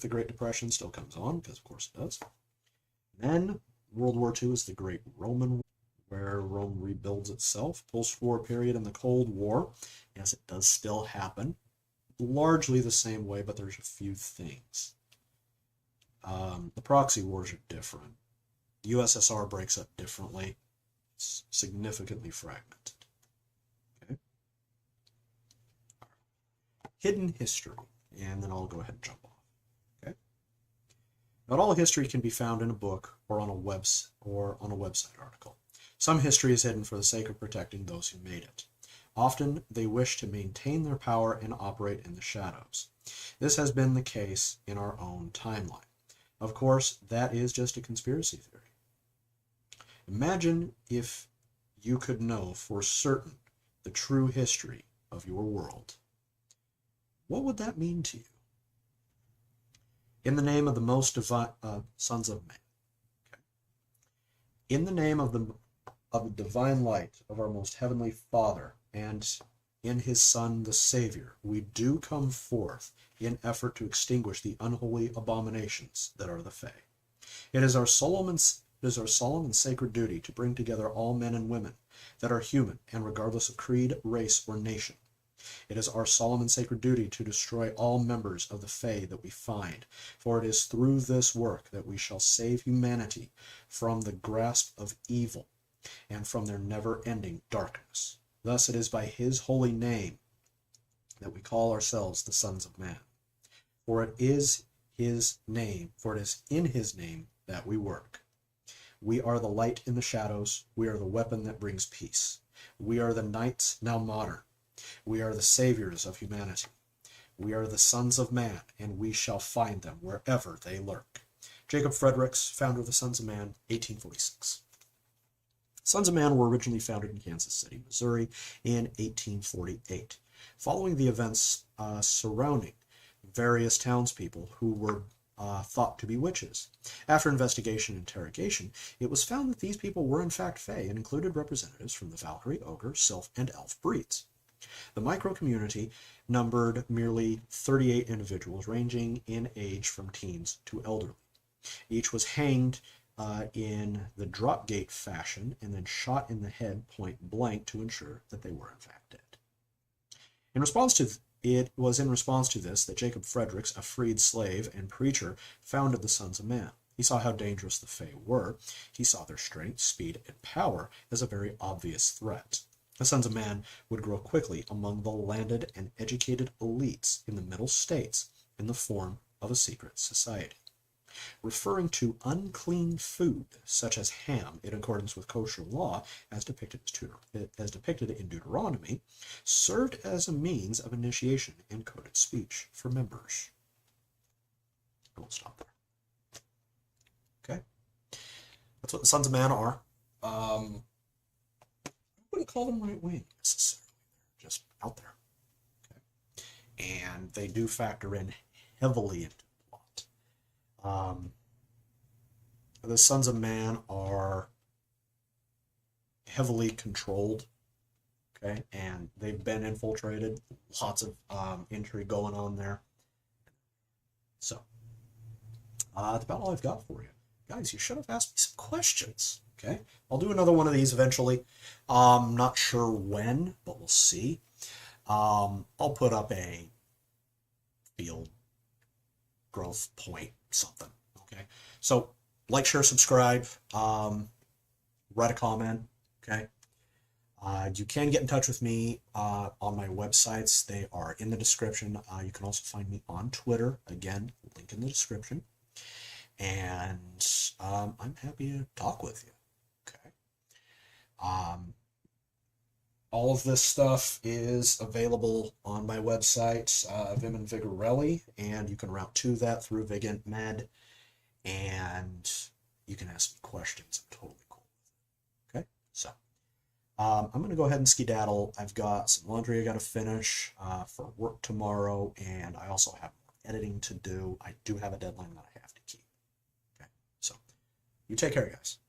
Great Depression still comes on, because of course it does. Then World War II is the Great Roman War, where Rome rebuilds itself. Post-war period in the Cold War, yes, it does still happen. Largely the same way, but there's a few things. The proxy wars are different. The USSR breaks up differently. It's significantly fragmented. Okay. Hidden history, and then I'll go ahead and jump off. Okay. Not all history can be found in a book or on a website article. Some history is hidden for the sake of protecting those who made it. Often, they wish to maintain their power and operate in the shadows. This has been the case in our own timeline. Of course, that is just a conspiracy theory. Imagine if you could know for certain the true history of your world. What would that mean to you? In the name of the most divine sons of men. Okay. In the name of the divine light of our most heavenly Father, and in his Son, the Savior, we do come forth in effort to extinguish the unholy abominations that are the Fae. It is our solemn and sacred duty to bring together all men and women that are human and regardless of creed, race, or nation. It is our solemn and sacred duty to destroy all members of the Fae that we find, for it is through this work that we shall save humanity from the grasp of evil and from their never-ending darkness. Thus it is by his holy name that we call ourselves the sons of man. For it is in his name that we work. We are the light in the shadows. We are the weapon that brings peace. We are the knights now modern. We are the saviors of humanity. We are the sons of man, and we shall find them wherever they lurk. Jacob Fredericks, founder of the Sons of Man, 1846. Sons of Man were originally founded in Kansas City, Missouri in 1848. Following the events surrounding various townspeople who were thought to be witches. After investigation and interrogation, it was found that these people were in fact Fae and included representatives from the Valkyrie, Ogre, Sylph, and Elf breeds. The micro-community numbered merely 38 individuals, ranging in age from teens to elderly. Each was hanged in the drop-gate fashion and then shot in the head point blank to ensure that they were in fact dead. It was in response to this that Jacob Fredericks, a freed slave and preacher, founded the Sons of Man. He saw how dangerous the Fae were. He saw their strength, speed, and power as a very obvious threat. The Sons of Man would grow quickly among the landed and educated elites in the Middle States in the form of a secret society. Referring to unclean food, such as ham, in accordance with kosher law, as depicted in Deuteronomy, served as a means of initiation and coded speech for members. I will stop there. Okay? That's what the Sons of Man are. I wouldn't call them right-wing, necessarily. They're just out there. Okay? And they do factor in heavily into the Sons of Man are heavily controlled, okay, and they've been infiltrated. Lots of intrigue going on there. So, that's about all I've got for you. Guys, you should have asked me some questions, okay? I'll do another one of these eventually. Not sure when, but we'll see. I'll put up a field growth point something, okay? So, like, share, subscribe, write a comment, okay? You can get in touch with me on my websites. They are in the description. You can also find me on Twitter. Again, link in the description. And I'm happy to talk with you, okay? All of this stuff is available on my website, Vim and Vigorelli, and you can route to that through Vigant Med. And you can ask me questions. I'm totally cool with it. Okay, so I'm going to go ahead and skedaddle. I've got some laundry I got to finish for work tomorrow, and I also have more editing to do. I do have a deadline that I have to keep. Okay, so you take care, guys.